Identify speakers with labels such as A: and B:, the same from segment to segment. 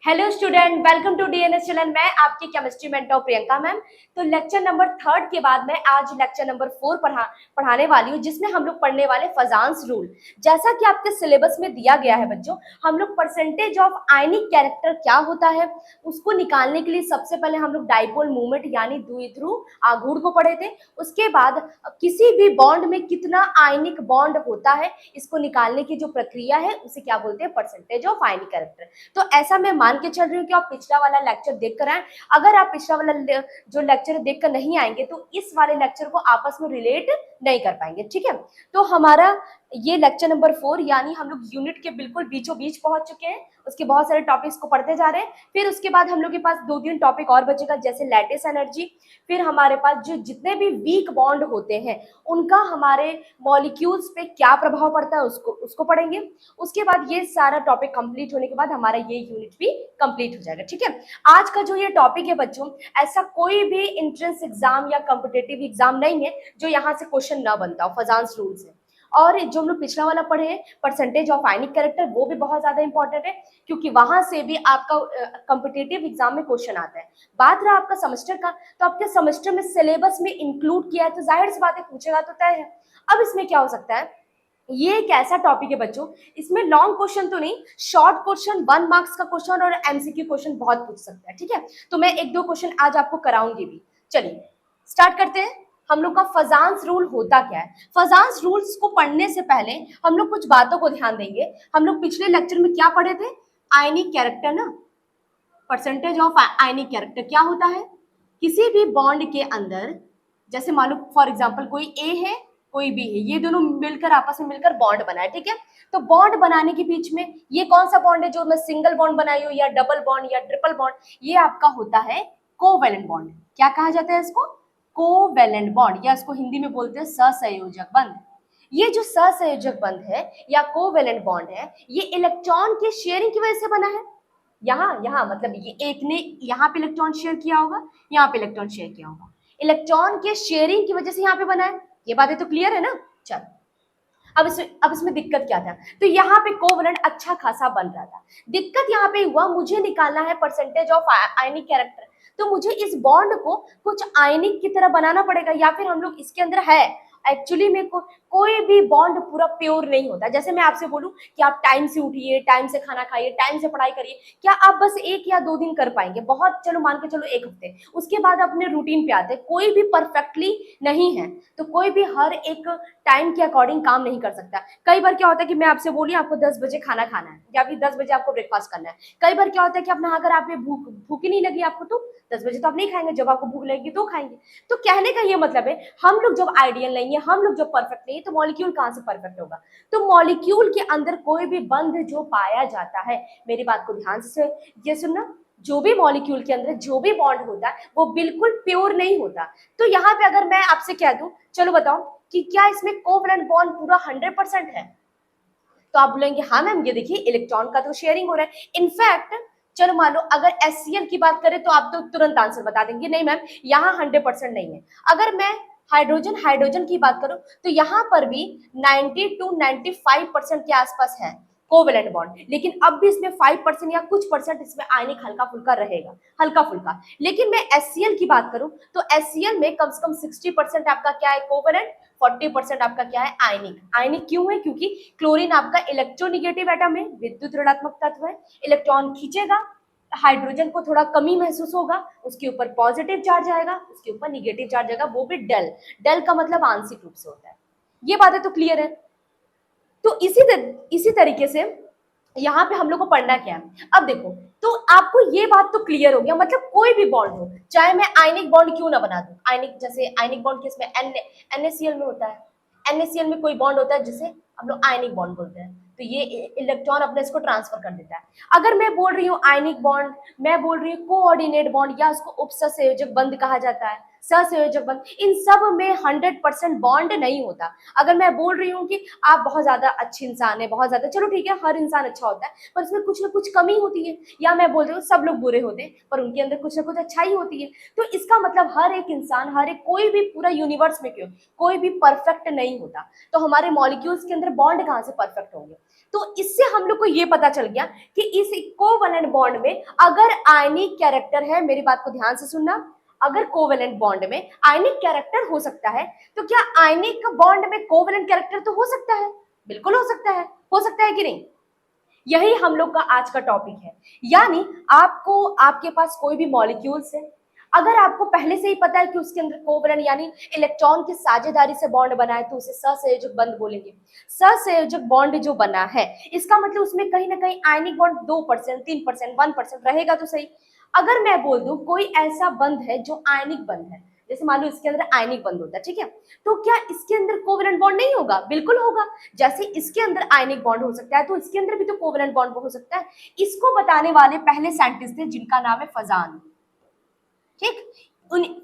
A: Hello student, welcome to DNS channel. मैं आपकी chemistry mentor Priyanka ma'am. तो लेक्चर नंबर 3 के बाद मैं आज लेक्चर नंबर 4 पढ़ाने वाली हूँ, जिसमें हम लोग पढ़ने वाले फजांस रूल। जैसा कि आपके सिलेबस में दिया गया है बच्चों, हम लोग परसेंटेज ऑफ आयनिक कैरेक्टर क्या होता है उसको निकालने के लिए सबसे पहले हम लोग डाइपोल मूवमेंट यानी द्विध्रुव आघूर्ण को पढ़े थे। उसके बाद किसी भी बॉन्ड में कितना आयनिक बॉन्ड होता है इसको निकालने की जो प्रक्रिया है उसे क्या बोलते हैं, परसेंटेज ऑफ आयनिक कैरेक्टर। तो ऐसा मैं मान के चल रही हूँ कि आप पिछला वाला लेक्चर देख कर आए। अगर आप पिछला वाला जो लेक्चर देख कर नहीं आएंगे तो इस वाले लेक्चर को आपस में रिलेट नहीं कर पाएंगे, ठीक है। तो हमारा ये लेक्चर नंबर 4 यानी हम लोग यूनिट के बिल्कुल बीचों बीच पहुंच चुके हैं। उसके बहुत सारे टॉपिक्स को पढ़ते जा रहे हैं। फिर उसके बाद हम लोग के पास 2-3 टॉपिक और बचेगा, जैसे लैटिस एनर्जी। फिर हमारे पास जो जितने भी वीक बॉन्ड होते हैं उनका हमारे मॉलिक्यूल्स पे क्या प्रभाव पड़ता है उसको पढ़ेंगे। उसके बाद ये सारा टॉपिक कंप्लीट होने के बाद हमारा ये यूनिट भी कंप्लीट हो जाएगा, ठीक है। आज का जो ये टॉपिक है बच्चों, ऐसा कोई भी एंट्रेंस एग्जाम या कॉम्पिटिटिव एग्जाम नहीं है जो यहाँ से क्वेश्चन ना बनता हो फजांस रूल से। और जो हम लोग पिछला वाला पढ़े हैं परसेंटेज ऑफ आयनिक कैरेक्टर, वो भी बहुत ज्यादा इंपॉर्टेंट है क्योंकि वहां से भी आपका कॉम्पिटिटिव एग्जाम में क्वेश्चन आता है। बात रहा आपका सेमेस्टर का, तो आपके सेमेस्टर में सिलेबस में इंक्लूड किया है तो जाहिर सी बात है पूछेगा तो तय है। अब इसमें क्या हो सकता है, ये एक ऐसा टॉपिक है बच्चों, इसमें लॉन्ग क्वेश्चन तो नहीं, शॉर्ट क्वेश्चन 1 मार्क्स का क्वेश्चन और एमसीक्यू क्वेश्चन बहुत पूछ सकता है, ठीक है। तो मैं 1-2 क्वेश्चन आज आपको कराऊंगी भी। चलिए स्टार्ट करते हैं। हम लोग का फजांस रूल होता क्या है। फजांस रूल्स को पढ़ने से पहले हम लोग कुछ बातों को ध्यान देंगे। हम लोग पिछले लेक्चर में क्या पढ़े थे, आयनिक कैरेक्टर ना, परसेंटेज ऑफ आयनिक कैरेक्टर क्या होता है। किसी भी बॉन्ड के अंदर, जैसे मान लो फॉर एग्जांपल कोई ए है कोई बी है, ये दोनों मिलकर आपस में मिलकर बॉन्ड बनाए, ठीक है। तो बॉन्ड बनाने के बीच में ये कौन सा बॉन्ड है जो मैं सिंगल बॉन्ड बनाई हूँ या डबल बॉन्ड या ट्रिपल बॉन्ड, ये आपका होता है कोवैलेंट बॉन्ड। क्या कहा जाता है इसको, कोवैलेंट बॉन्ड, या इसको हिंदी में बोलते हैं सहसंयोजक बंध। ये जो सहसंयोजक बंध है या कोवैलेंट बॉन्ड है, ये इलेक्ट्रॉन के शेयरिंग की वजह से बना है। यहाँ यहाँ मतलब ये एक ने यहाँ पे इलेक्ट्रॉन शेयर किया होगा, यहाँ पे इलेक्ट्रॉन शेयर किया होगा, इलेक्ट्रॉन के शेयरिंग की वजह से यहाँ पे बना है। ये बातें तो क्लियर है ना। चल अब इसमें दिक्कत क्या था, तो यहाँ पे कोवलेंट अच्छा खासा बन रहा था। दिक्कत यहाँ पे हुआ, मुझे निकालना है परसेंटेज ऑफ आयनिक कैरेक्टर, तो मुझे इस बॉन्ड को कुछ आयनिक की तरह बनाना पड़ेगा, या फिर हम लोग इसके अंदर है एक्चुअली में कोई भी बॉन्ड पूरा प्योर नहीं होता। जैसे मैं आपसे बोलूं कि आप टाइम से उठिए, टाइम से खाना खाइए, टाइम से पढ़ाई करिए, क्या आप बस 1 या 2 दिन कर पाएंगे, बहुत चलो मान के चलो 1 हफ्ते, उसके बाद अपने रूटीन पे आते हैं। कोई भी परफेक्टली नहीं है, तो कोई भी हर एक टाइम के अकॉर्डिंग काम नहीं कर सकता। कई बार क्या होता है कि मैं आपसे बोली आपको 10 बजे खाना खाना है या फिर 10 बजे आपको ब्रेकफास्ट करना है। कई बार क्या होता है कि अपना अगर आप भूख ही नहीं लगी आपको, तो 10 बजे तो आप नहीं खाएंगे, जब आपको भूख लगेगी तो खाएंगे। तो कहने का ये मतलब है, हम लोग जब आइडियल नहीं है, हम लोग जब परफेक्ट नहीं है, तो मॉलिक्यूल कहां से परफेक्ट होगा। तो मॉलिक्यूल के अंदर कोई भी बंध जो पाया जाता है, मेरी बात को ध्यान से ये सुनना, जो भी मॉलिक्यूल के अंदर जो भी बॉन्ड होता है वो बिल्कुल प्योर नहीं होता। तो यहाँ पे अगर मैं आपसे कह दूं, चलो बताओ कि क्या इसमें कोवलेंट बॉन्ड पूरा 100% है, तो आप बोलेंगे हाँ मैम ये देखिए इलेक्ट्रॉन का तो शेयरिंग हो रहा है। इनफैक्ट चलो मान लो अगर HCl की बात करें तो आप तो तुरंत आंसर बता देंगे नहीं मैम यहाँ 100% नहीं है। अगर मैं हाइड्रोजन की बात करूं तो यहाँ पर भी 90-95% के आसपास है कोवेलेंट बॉन्ड, लेकिन अब भी इसमें 5% या कुछ परसेंट इसमें आयनिक हल्का फुल्का रहेगा, हल्का फुल्का। लेकिन मैं HCl की बात करूं तो HCl में कम से कम 60% आपका क्या है कोवेलेंट, 40% आपका क्या है आयनिक। आयनिक क्यों है, क्योंकि क्लोरीन आपका इलेक्ट्रोनिगेटिव एटम है, विद्युत ऋणात्मक तत्व है, इलेक्ट्रॉन खींचेगा, हाइड्रोजन को थोड़ा कमी महसूस होगा, उसके ऊपर पॉजिटिव चार्ज आएगा, उसके ऊपर निगेटिव चार्ज आएगा, वो भी डेल। डेल का मतलब आंशिक रूप से होता है। ये बातें तो क्लियर है। तो इसी तरीके से यहाँ पे हम लोग को पढ़ना क्या है। अब देखो, तो आपको ये बात तो क्लियर हो गया, मतलब कोई भी बॉन्ड हो, चाहे मैं आयनिक बॉन्ड क्यों ना बना दूं, आयनिक जैसे आयनिक बॉन्ड किसमें NaCl में होता है, NaCl में कोई बॉन्ड होता है जिसे हम लोग आयनिक बॉन्ड बोलते हैं, तो ये इलेक्ट्रॉन अपने इसको ट्रांसफर कर देता है। अगर मैं बोल रही हूँ आयनिक बॉन्ड, मैं बोल रही हूँ कोऑर्डिनेट बॉन्ड, या उसको उपसंयोजक बंध कहा जाता है, सहसंयोजक बंध, इन सब में 100% बॉन्ड नहीं होता। अगर मैं बोल रही हूँ कि आप बहुत ज्यादा अच्छे इंसान है, बहुत ज्यादा, चलो ठीक है हर इंसान अच्छा होता है पर उसमें कुछ ना कुछ कमी होती है, या मैं बोल रही हूँ सब लोग बुरे होते हैं पर उनके अंदर कुछ ना कुछ अच्छाई होती है। तो इसका मतलब हर एक इंसान, हर एक कोई भी पूरा यूनिवर्स में क्यों कोई भी परफेक्ट नहीं होता। तो हमारे मॉलिक्यूल्स के अंदर बॉन्ड कहाँ से परफेक्ट होंगे, तो इससे हम लोग को ये पता चल गया कि इस कोवैलेंट बॉन्ड में अगर आयनिक कैरेक्टर है, मेरी बात को ध्यान से सुनना, अगर कोवैलेंट बॉन्ड में आयनिक कैरेक्टर हो सकता है तो क्या आयनिक बॉन्ड में कोवैलेंट कैरेक्टर तो हो सकता है? बिल्कुल हो सकता है कि नहीं? यही हम लोग का आज का टॉपिक है। यानी आपको, आपके पास कोई भी मॉलिक्यूल्स है, अगर आपको पहले से ही पता है कि उसके अंदर कोवैलेंट यानी इलेक्ट्रॉन की साझेदारी से बॉन्ड बना है तो उसे सहसंयोजक बंध बोलेंगे। सहसंयोजक बॉन्ड जो बना है इसका मतलब उसमें कहीं ना कहीं आयनिक बॉन्ड 2%, 3%, 1% रहेगा तो सही। अगर मैं बोल दूं कोई ऐसा बंध है जो आयनिक बंध है, जैसे मान लो इसके अंदर आयनिक बंध होता है, ठीक है, तो क्या इसके अंदर कोवैलेंट बॉन्ड नहीं होगा? बिल्कुल होगा। जैसे इसके अंदर आयनिक बॉन्ड हो सकता है तो इसके अंदर भी तो कोवैलेंट बॉन्ड हो सकता है। इसको बताने वाले पहले साइंटिस्ट थे जिनका नाम है फजान। ठीक,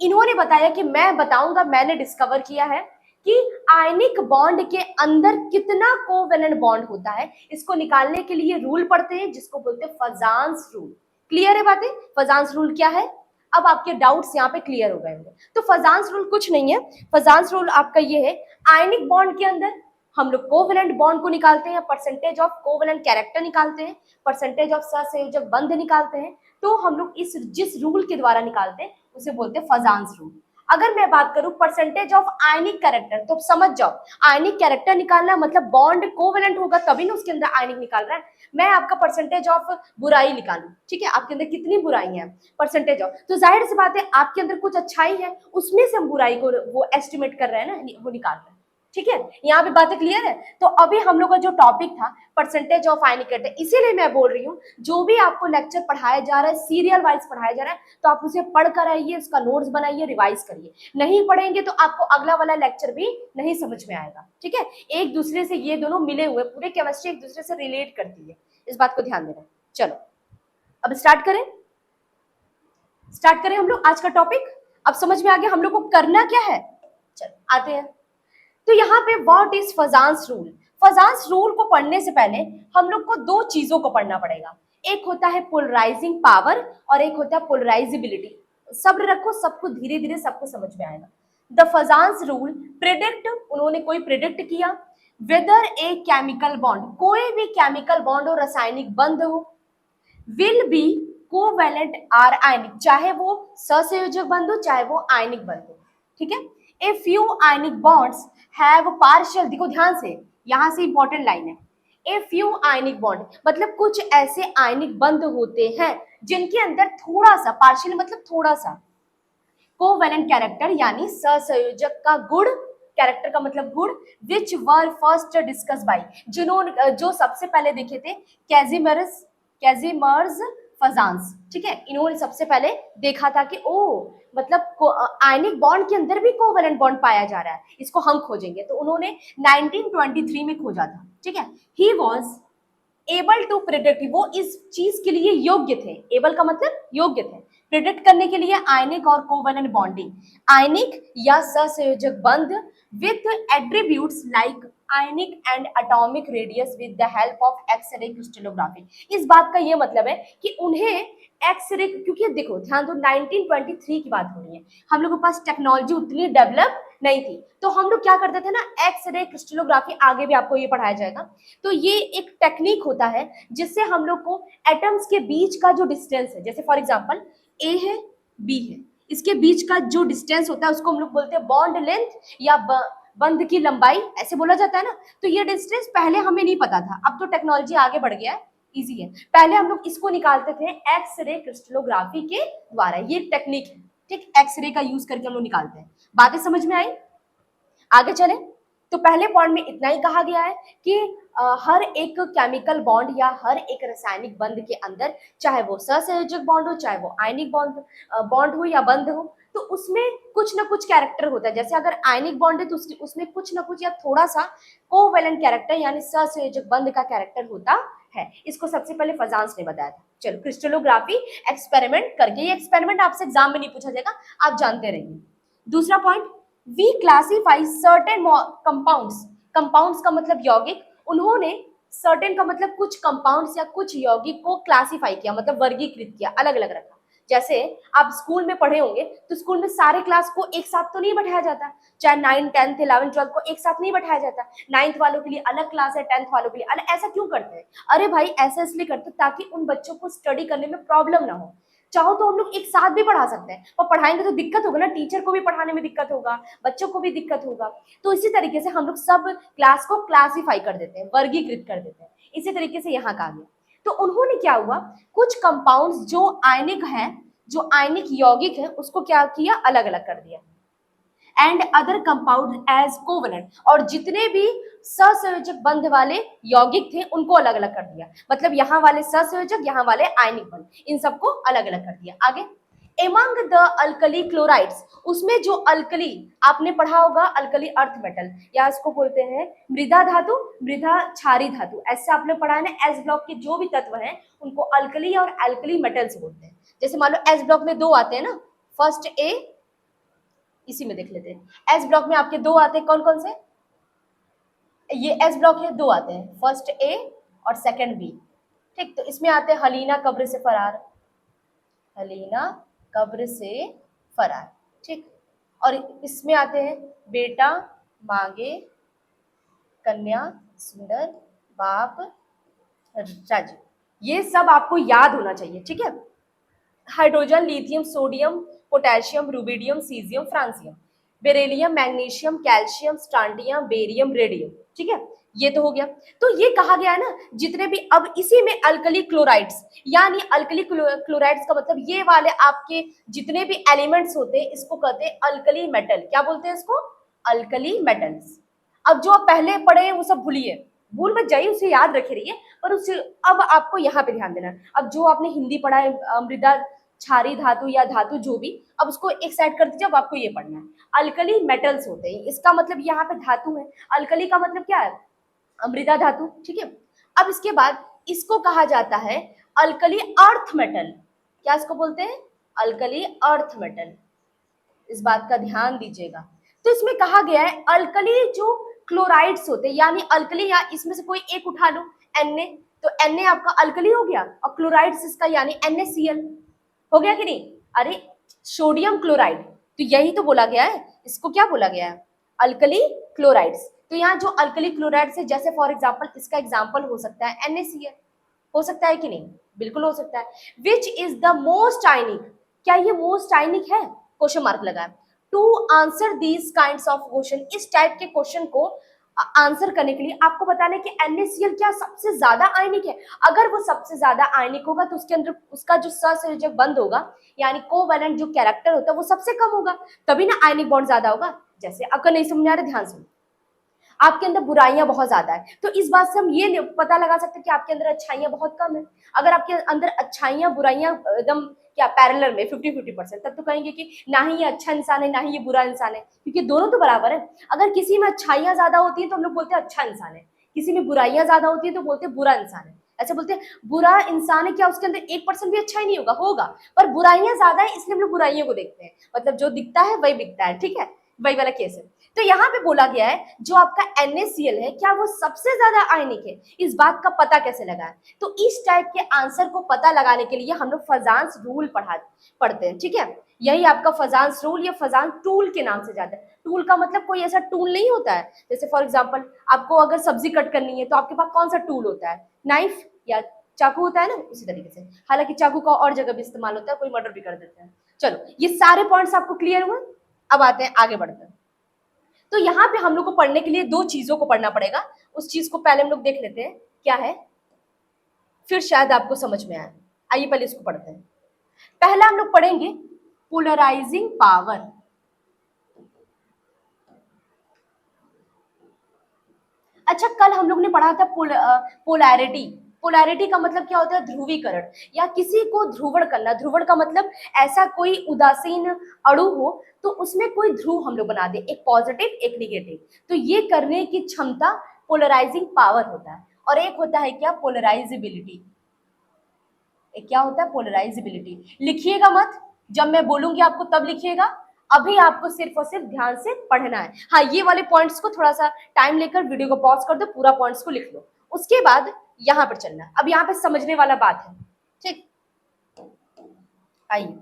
A: इन्होंने बताया कि मैं बताऊंगा, मैंने डिस्कवर किया है कि आयनिक बॉन्ड के अंदर कितना कोवैलेंट बॉन्ड होता है। इसको निकालने के लिए रूल पढ़ते हैं जिसको बोलते हैं फजान्स रूल। क्लियर है बातें? फजान्स रूल क्या है? अब आपके डाउट्स यहाँ पे क्लियर हो गए होंगे। तो फजान्स रूल कुछ नहीं है, फजान्स रूल आपका ये है, आयनिक बॉन्ड के अंदर हम लोग कोवैलेंट बॉन्ड को निकालते हैं, परसेंटेज ऑफ कोवैलेंट कैरेक्टर निकालते हैं, परसेंटेज ऑफ सहसंयोजक बंध निकालते हैं, तो हम लोग इस जिस रूल के द्वारा निकालते हैं उसे बोलते हैं फजान्स रूल। अगर मैं बात करूं परसेंटेज ऑफ आयनिक कैरेक्टर, तो समझ जाओ आयनिक कैरेक्टर निकालना मतलब बॉन्ड कोवैलेंट होगा तभी ना उसके अंदर आयनिक निकाल रहा है। मैं आपका परसेंटेज ऑफ बुराई निकालूं, ठीक है, आपके अंदर कितनी बुराई है, परसेंटेज ऑफ, तो जाहिर सी बात है आपके अंदर कुछ अच्छाई है, उसमें से हम बुराई को वो एस्टिमेट कर रहे हैं ना, वो निकाल रहे हैं। ठीक है, यहाँ पे बातें क्लियर है? तो अभी हम लोग का जो टॉपिक था परसेंटेज ऑफ आयनिक कैरेक्टर, इसीलिए मैं बोल रही हूँ जो भी आपको लेक्चर पढ़ाया जा रहा है सीरियल वाइज पढ़ाया जा रहा है, तो आप उसे पढ़ कर आइए, उसका नोट्स बनाइए, रिवाइज करिए। नहीं पढ़ेंगे तो आपको अगला वाला लेक्चर भी नहीं समझ में आएगा। ठीक है, एक दूसरे से ये दोनों मिले हुए, पूरे केमिस्ट्री एक दूसरे से रिलेट करती है, इस बात को ध्यान देना। चलो अब स्टार्ट करें हम लोग आज का टॉपिक। अब समझ में आ गया हम लोग को करना क्या है? चलो आते हैं। तो यहाँ पे व्हाट इज फजान्स रूल? फजान्स रूल को पढ़ने से पहले हम लोग को दो चीजों को पढ़ना पड़ेगा, एक होता है पोलराइजिंग पावर और एक होता है पोलराइजिबिलिटी। सब्र रखो, सबको धीरे धीरे सबको समझ में आएगा। द फजान्स रूल प्रेडिक्ट, उन्होंने कोई प्रेडिक्ट किया वेदर ए केमिकल बॉन्ड, कोई भी केमिकल बॉन्ड हो, रासायनिक बंध हो, will be covalent or ionic, चाहे वो सहसंयोजक बंध हो चाहे वो आयनिक बंध हो। ठीक है, a few ionic bonds have partial, देखो ध्यान से, यहां से इंपॉर्टेंट लाइन है, ए फ्यू आयनिक बॉन्ड मतलब कुछ ऐसे आयनिक बंध होते हैं जिनके अंदर थोड़ा सा, पार्शियल मतलब थोड़ा सा, कोवैलेंट कैरेक्टर यानी सहसंयोजक का गुण, कैरेक्टर का मतलब गुण, विच वर फर्स्ट डिस्कस बाय, जिन्होंने जो सबसे पहले देखे थे कैजिमर्स फजान्स। ठीक है, इन्होंने सबसे पहले देखा था कि ओ मतलब आयनिक बॉन्ड के अंदर भी कोवैलेंट बॉन्ड पाया जा रहा है, इसको हम खोजेंगे, तो उन्होंने 1923 में खोजा था। ठीक है, he was able to predict, वो इस चीज के लिए योग्य थे, एबल का मतलब योग्य थे, प्रिडिक्ट करने के लिए आयनिक और कोवैलेंट बॉन्डिंग, आयनिक या सहसंयोजक बंध with attributes like ionic and atomic radius with the help of X ray crystallography. इस बात का ये मतलब है कि उन्हें एक्सरे, क्योंकि देखो ध्यान दो 1923 की बात हो रही है, हम लोगों के पास टेक्नोलॉजी उतनी डेवलप नहीं थी, तो हम लोग क्या करते थे ना, एक्सरे क्रिस्टलोग्राफी, आगे भी आपको ये पढ़ाया जाएगा। तो ये एक टेक्निक होता है जिससे हम लोग को एटम्स के बीच का जो डिस्टेंस है, जैसे फॉर एग्जांपल ए है बी है, इसके बीच का जो डिस्टेंस होता है उसको हम लोग बोलते हैं बॉन्ड लेंथ या बंध की लंबाई, ऐसे बोला जाता है ना। तो ये डिस्टेंस पहले हमें नहीं पता था, अब तो टेक्नोलॉजी आगे बढ़ गया है, इजी है। पहले हम लोग इसको निकालते थे एक्सरे क्रिस्टलोग्राफी के द्वारा, ये टेक्निक है। ठीक, एक्सरे का यूज करके हम लोग निकालते हैं। बातें समझ में आई? आगे चले तो पहले पॉइंट में इतना ही कहा गया है कि हर एक केमिकल बॉन्ड या हर एक रासायनिक बंध के अंदर, चाहे वो सहसंयोजक बॉन्ड हो चाहे वो आयनिक बॉन्ड हो या बंध हो, तो उसमें कुछ ना कुछ कैरेक्टर होता है। जैसे अगर आयनिक बॉन्ड है तो उसमें कुछ ना कुछ या थोड़ा सा कोवैलेंट कैरेक्टर यानी सहसंयोजक बंध का कैरेक्टर होता है। इसको सबसे पहले फजान्स ने बताया था। चलो क्रिस्टलोग्राफी एक्सपेरिमेंट करके, ये एक्सपेरिमेंट आपसे एग्जाम में नहीं पूछा जाएगा, आप जानते रहिए। दूसरा point, we classify certain compounds, compounds का मतलब यौगिक, उन्होंने सर्टेन का मतलब कुछ कंपाउंड्स या कुछ यौगिक को क्लासीफाई किया, मतलब वर्गीकृत किया, अलग अलग रखा। जैसे आप स्कूल में पढ़े होंगे तो स्कूल में सारे क्लास को एक साथ तो नहीं बैठाया जाता, चाहे 9, 10, 11, 12 को एक साथ नहीं बैठाया जाता, 9th वालों के लिए अलग क्लास है, 10th वालों के लिए अलग। ऐसा क्यों करते हैं? अरे भाई ऐसा इसलिए करते हैं ताकि उन बच्चों को स्टडी करने में प्रॉब्लम ना हो। चाहो तो हम लोग एक साथ भी पढ़ा सकते हैं, और पढ़ाएंगे तो दिक्कत होगा ना, टीचर को भी पढ़ाने में दिक्कत होगा, बच्चों को भी दिक्कत होगा। तो इसी तरीके से हम लोग सब क्लास को क्लासीफाई कर देते हैं, वर्गीकृत कर देते हैं। इसी तरीके से यहाँ कहा गया। तो उन्होंने क्या हुआ, कुछ कंपाउंड्स जो आयनिक है, जो आयनिक यौगिक है, उसको क्या किया, अलग अलग कर दिया। And other compound as covalent, और जितने भी सहसंयोजक बंध वाले यौगिक थे उनको अलग अलग कर दिया। मतलब यहाँ वाले सहसंयोजक, यहाँ वाले आयनिक बंध, इन सबको अलग अलग कर दिया। आगे, एमंग द अल्कली क्लोराइड्स, उसमें जो अल्कली, आपने पढ़ा होगा अल्कली अर्थ मेटल, या इसको बोलते हैं मृदा धातु, मृदा क्षारी धातु, ऐसे आपने पढ़ा है ना। एस ब्लॉक के जो भी तत्व हैं उनको अल्कली और अल्कली मेटल्स बोलते हैं। जैसे मान लो एस ब्लॉक में 2 आते हैं ना, फर्स्ट ए, इसी में देख लेते हैं। एस ब्लॉक में आपके 2 आते हैं, कौन कौन से? ये एस ब्लॉक है, 2 आते हैं, फर्स्ट ए और सेकंड बी। ठीक, तो इसमें आते हैं हलीना कब्र से फरार, हलीना कब्र से फरार। ठीक, और इसमें आते हैं बेटा मांगे कन्या सुंदर बाप राजू। ये सब आपको याद होना चाहिए। ठीक है, hydrogen, lithium, sodium, potassium, rubidium, caesium, francium, beryllium, magnesium, calcium, strontium, barium, radium. ठीक है, ये तो हो गया। तो ये कहा गया है ना जितने भी, अब इसी में अल्कली क्लोराइड्स, यानी अल्कली क्लोराइड्स का मतलब ये वाले आपके जितने भी एलिमेंट्स होते हैं इसको कहते हैं अल्कली मेटल। क्या बोलते हैं इसको? Alkali metals. अब जो आप पहले पढ़े हैं वो सब भूलिए, भूल मत जाइए, उसे याद रखे रहिए, पर उसे अब आपको यहाँ पे ध्यान देना है। अब जो आपने हिंदी पढ़ा है मृदा क्षारी धातु या धातु जो भी, अब उसको एक साइड कर दीजिए। अब आपको ये पढ़ना है अल्कली मेटल्स होते हैं, इसका मतलब यहाँ पे धातु है, अल्कली का मतलब क्या है, मृदा धातु। ठीक है, अब इसके बाद इसको कहा जाता है अल्कली अर्थ मेटल। क्या इसको बोलते हैं? Alkali earth metal. इस बात का ध्यान दीजिएगा। तो इसमें कहा गया है अल्कली जो क्लोराइड्स होते हैं, यानी अल्कली, या इसमें से कोई एक उठा लो, Na, तो Na आपका अल्कली हो गया, और क्लोराइड्स इसका यानी NaCl हो गया कि नहीं? अरे सोडियम क्लोराइड, तो यही तो बोला गया है, इसको क्या बोला गया है? Alkali chlorides. तो यहाँ जो अल्कली क्लोराइड्स है, जैसे फॉर एग्जाम्पल इसका एग्जाम्पल हो सकता है NaCl, हो सकता है कि नहीं? बिल्कुल हो सकता है। Which is the most ionic, क्या ये मोस्ट आयनिक है? क्वेश्चन मार्क लगा। To answer these kinds of question, इस टाइप के क्वेश्चन को आंसर करने के लिए आपको बताना है कि NaCl क्या सबसे ज्यादा आयनिक है। अगर वो सबसे ज्यादा आयनिक होगा तो उसके अंदर उसका जो सहसंयोजक बंध होगा, यानी कोवेलेंट जो कैरेक्टर होता है वो सबसे कम होगा, तभी ना आयनिक बॉन्ड ज्यादा होगा। जैसे अगर नहीं समझ आ रहा, ध्यान सुनो, आपके अंदर बुराइयां बहुत ज्यादा है, तो इस बात से हम ये पता लगा सकते हैं कि आपके अंदर अच्छाइयां बहुत कम है। अगर आपके अंदर अच्छाइयां बुराइयां एकदम क्या पैरेलल में 50-50%, तब तो कहेंगे कि ना ही ये अच्छा इंसान है ना ही ये बुरा इंसान है, क्योंकि दोनों तो बराबर है। अगर किसी में अच्छाइयां ज्यादा होती है तो हम लोग बोलते हैं अच्छा इंसान है, किसी में बुराइयां ज्यादा होती है तो बोलते हैं बुरा इंसान है। ऐसे बोलते हैं बुरा इंसान है, क्या उसके अंदर 1% भी अच्छा ही नहीं होगा? होगा, पर बुराइयां ज्यादा है इसलिए हम लोग बुराइयों को देखते हैं, मतलब जो दिखता है वही बिकता है। ठीक है, वही वाला केस है। तो यहाँ पे बोला गया है जो आपका NaCl है क्या वो सबसे ज्यादा आयनिक है, इस बात का पता कैसे लगा है? तो इस टाइप के आंसर को पता लगाने के लिए हम लोग फजांस रूल पढ़ते हैं। ठीक है, यही आपका फजांस रूल या फजांस टूल के नाम से जाता है। टूल का मतलब कोई ऐसा टूल नहीं होता है, जैसे फॉर एग्जाम्पल आपको अगर सब्जी कट करनी है तो आपके पास कौन सा टूल होता है? नाइफ या चाकू होता है ना, उसी तरीके से। हालांकि चाकू का और जगह भी इस्तेमाल होता है, कोई मर्डर भी कर देता है। चलो, ये सारे पॉइंट्स आपको क्लियर हुए। अब आते हैं आगे बढ़ते हैं। तो यहाँ पे हम लोग को पढ़ने के लिए 2 चीजों को पढ़ना पड़ेगा, उस चीज को पहले हम लोग देख लेते हैं क्या है, फिर शायद आपको समझ में आए। आइए पहले इसको पढ़ते हैं। पहला हम लोग पढ़ेंगे पोलराइजिंग पावर। अच्छा, कल हम लोग ने पढ़ा था पोलैरिटी। पोलैरिटी का मतलब क्या होता है? ध्रुवीकरण, या किसी को ध्रुवण करना। ध्रुवण का मतलब ऐसा कोई उदासीन अणु हो तो उसमें कोई ध्रुव हम लोग बना दे, एक पॉजिटिव एक निगेटिव, तो ये करने की क्षमता पोलराइजिंग पावर होता है। और एक होता है क्या? पोलराइजेबिलिटी। एक क्या होता है? पोलराइजेबिलिटी। लिखिएगा मत, जब मैं बोलूंगी आपको तब लिखिएगा, अभी आपको सिर्फ और सिर्फ ध्यान से पढ़ना है। हाँ, ये वाले पॉइंट्स को थोड़ा सा टाइम लेकर वीडियो को पॉज कर दो, पूरा पॉइंट्स को लिख लो, उसके बाद यहाँ पर चलना। अब यहाँ पे समझने वाला बात है। ठीक, आइए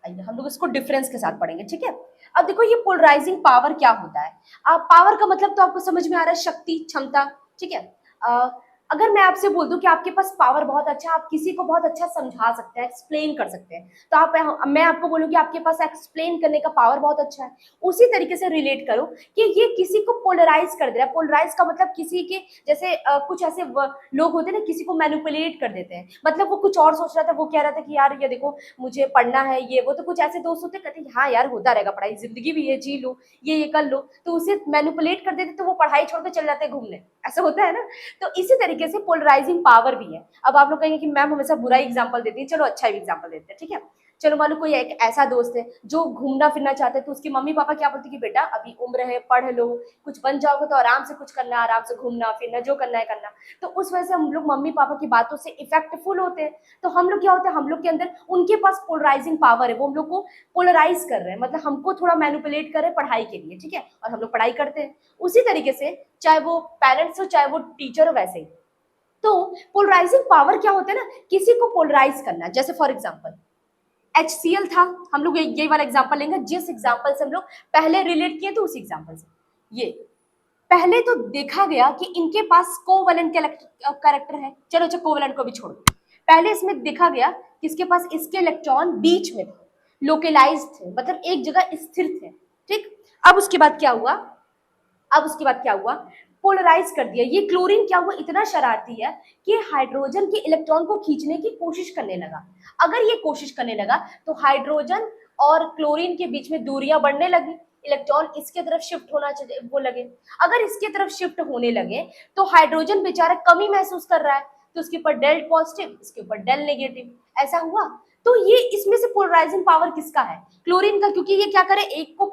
A: आइए हम लोग इसको डिफरेंस के साथ पढ़ेंगे, ठीक है। अब देखो ये पोलराइजिंग पावर क्या होता है। पावर का मतलब तो आपको समझ में आ रहा है, शक्ति, क्षमता, ठीक है। अ, अगर मैं आपसे बोल दूं कि आपके पास पावर बहुत अच्छा, आप किसी को बहुत अच्छा समझा सकते हैं, एक्सप्लेन कर सकते हैं, तो मैं आपको बोलूं कि आपके पास एक्सप्लेन करने का पावर बहुत अच्छा है। उसी तरीके से रिलेट करो कि ये किसी को पोलराइज कर दे रहा है। पोलराइज का मतलब किसी के जैसे कुछ ऐसे लोग होते हैं ना, किसी को मैनिपुलेट कर देते हैं, मतलब वो कुछ और सोच रहा था, वो कह रहा था कि यार ये देखो मुझे पढ़ना है ये वो, तो कुछ ऐसे दोस्त होते कहते हैं हाँ यार होता रहेगा पढ़ाई, जिंदगी भी है, जी लो, ये कर लो, तो उसे मैनिपुलेट कर देते तो वो पढ़ाई छोड़ के चले जाते हैं घूमने, ऐसा होता है ना। तो इसी तरीके से पोलराइजिंग पावर भी है। अब आप लोग कहेंगे कि मैम हमेशा बुरा एग्जाम्पल देती है, चलो अच्छा एग्जाम्पल देते हैं, ठीक है। चलो मान लो कोई एक ऐसा दोस्त है जो घूमना फिरना चाहते हैं, तो उसकी मम्मी पापा क्या बोलते हैं कि बेटा अभी उम्र है, पढ़ लो, कुछ बन जाओगे तो आराम से कुछ करना, आराम से घूमना फिरना, जो करना है करना। तो उस वजह से हम लोग मम्मी पापा की बातों से इफेक्टफुल होते हैं। तो हम लोग क्या होता है, हम लोग के अंदर उनके पास पोलराइजिंग पावर है, वो हम लोग को पोलराइज कर रहे हैं, मतलब हमको थोड़ा मैनिपुलेट कर रहे हैं पढ़ाई के लिए, ठीक है, और हम लोग पढ़ाई करते हैं। उसी तरीके से चाहे वो पेरेंट्स हो चाहे वो टीचर हो, वैसे ही। तो पोलराइजिंग पावर क्या होता है ना, किसी को पोलराइज करना। जैसे फॉर एग्जाम्पल HCl था, हम लोग यही वाला एग्जाम्पल लेंगे, जिस एग्जाम्पल से हम लोग पहले रिलेट किए थे उस एग्जाम्पल से। ये पहले तो देखा गया कि इनके पास कोवैलेंट कैरेक्टर है, चलो अच्छा कोवैलेंट को भी छोड़ दो। पहले इसमें देखा गया कि इसके पास इसके इलेक्ट्रॉन बीच में थे, लोकेलाइज थे, मतलब एक जगह स्थिर थे, ठीक। अब उसके बाद क्या हुआ, अब उसके बाद क्या हुआ, पोलराइज कर दिया। ये क्लोरीन क्या हुआ, इतना शरारती है कि हाइड्रोजन के इलेक्ट्रॉन को खींचने की कोशिश करने लगा। अगर ये कोशिश करने लगा तो हाइड्रोजन और क्लोरीन के बीच में दूरियां बढ़ने लगी, इलेक्ट्रॉन इसके तरफ शिफ्ट होना वो लगे। अगर इसके तरफ शिफ्ट होने लगे तो हाइड्रोजन बेचारा कमी महसूस कर रहा है, तो उसके ऊपर डेल पॉजिटिव, इसके ऊपर डेल नेगेटिव, ऐसा हुआ। तो ये इसमें से पोलराइजिंग पावर किसका है, क्लोरीन का, क्योंकि ये क्या करे, एक को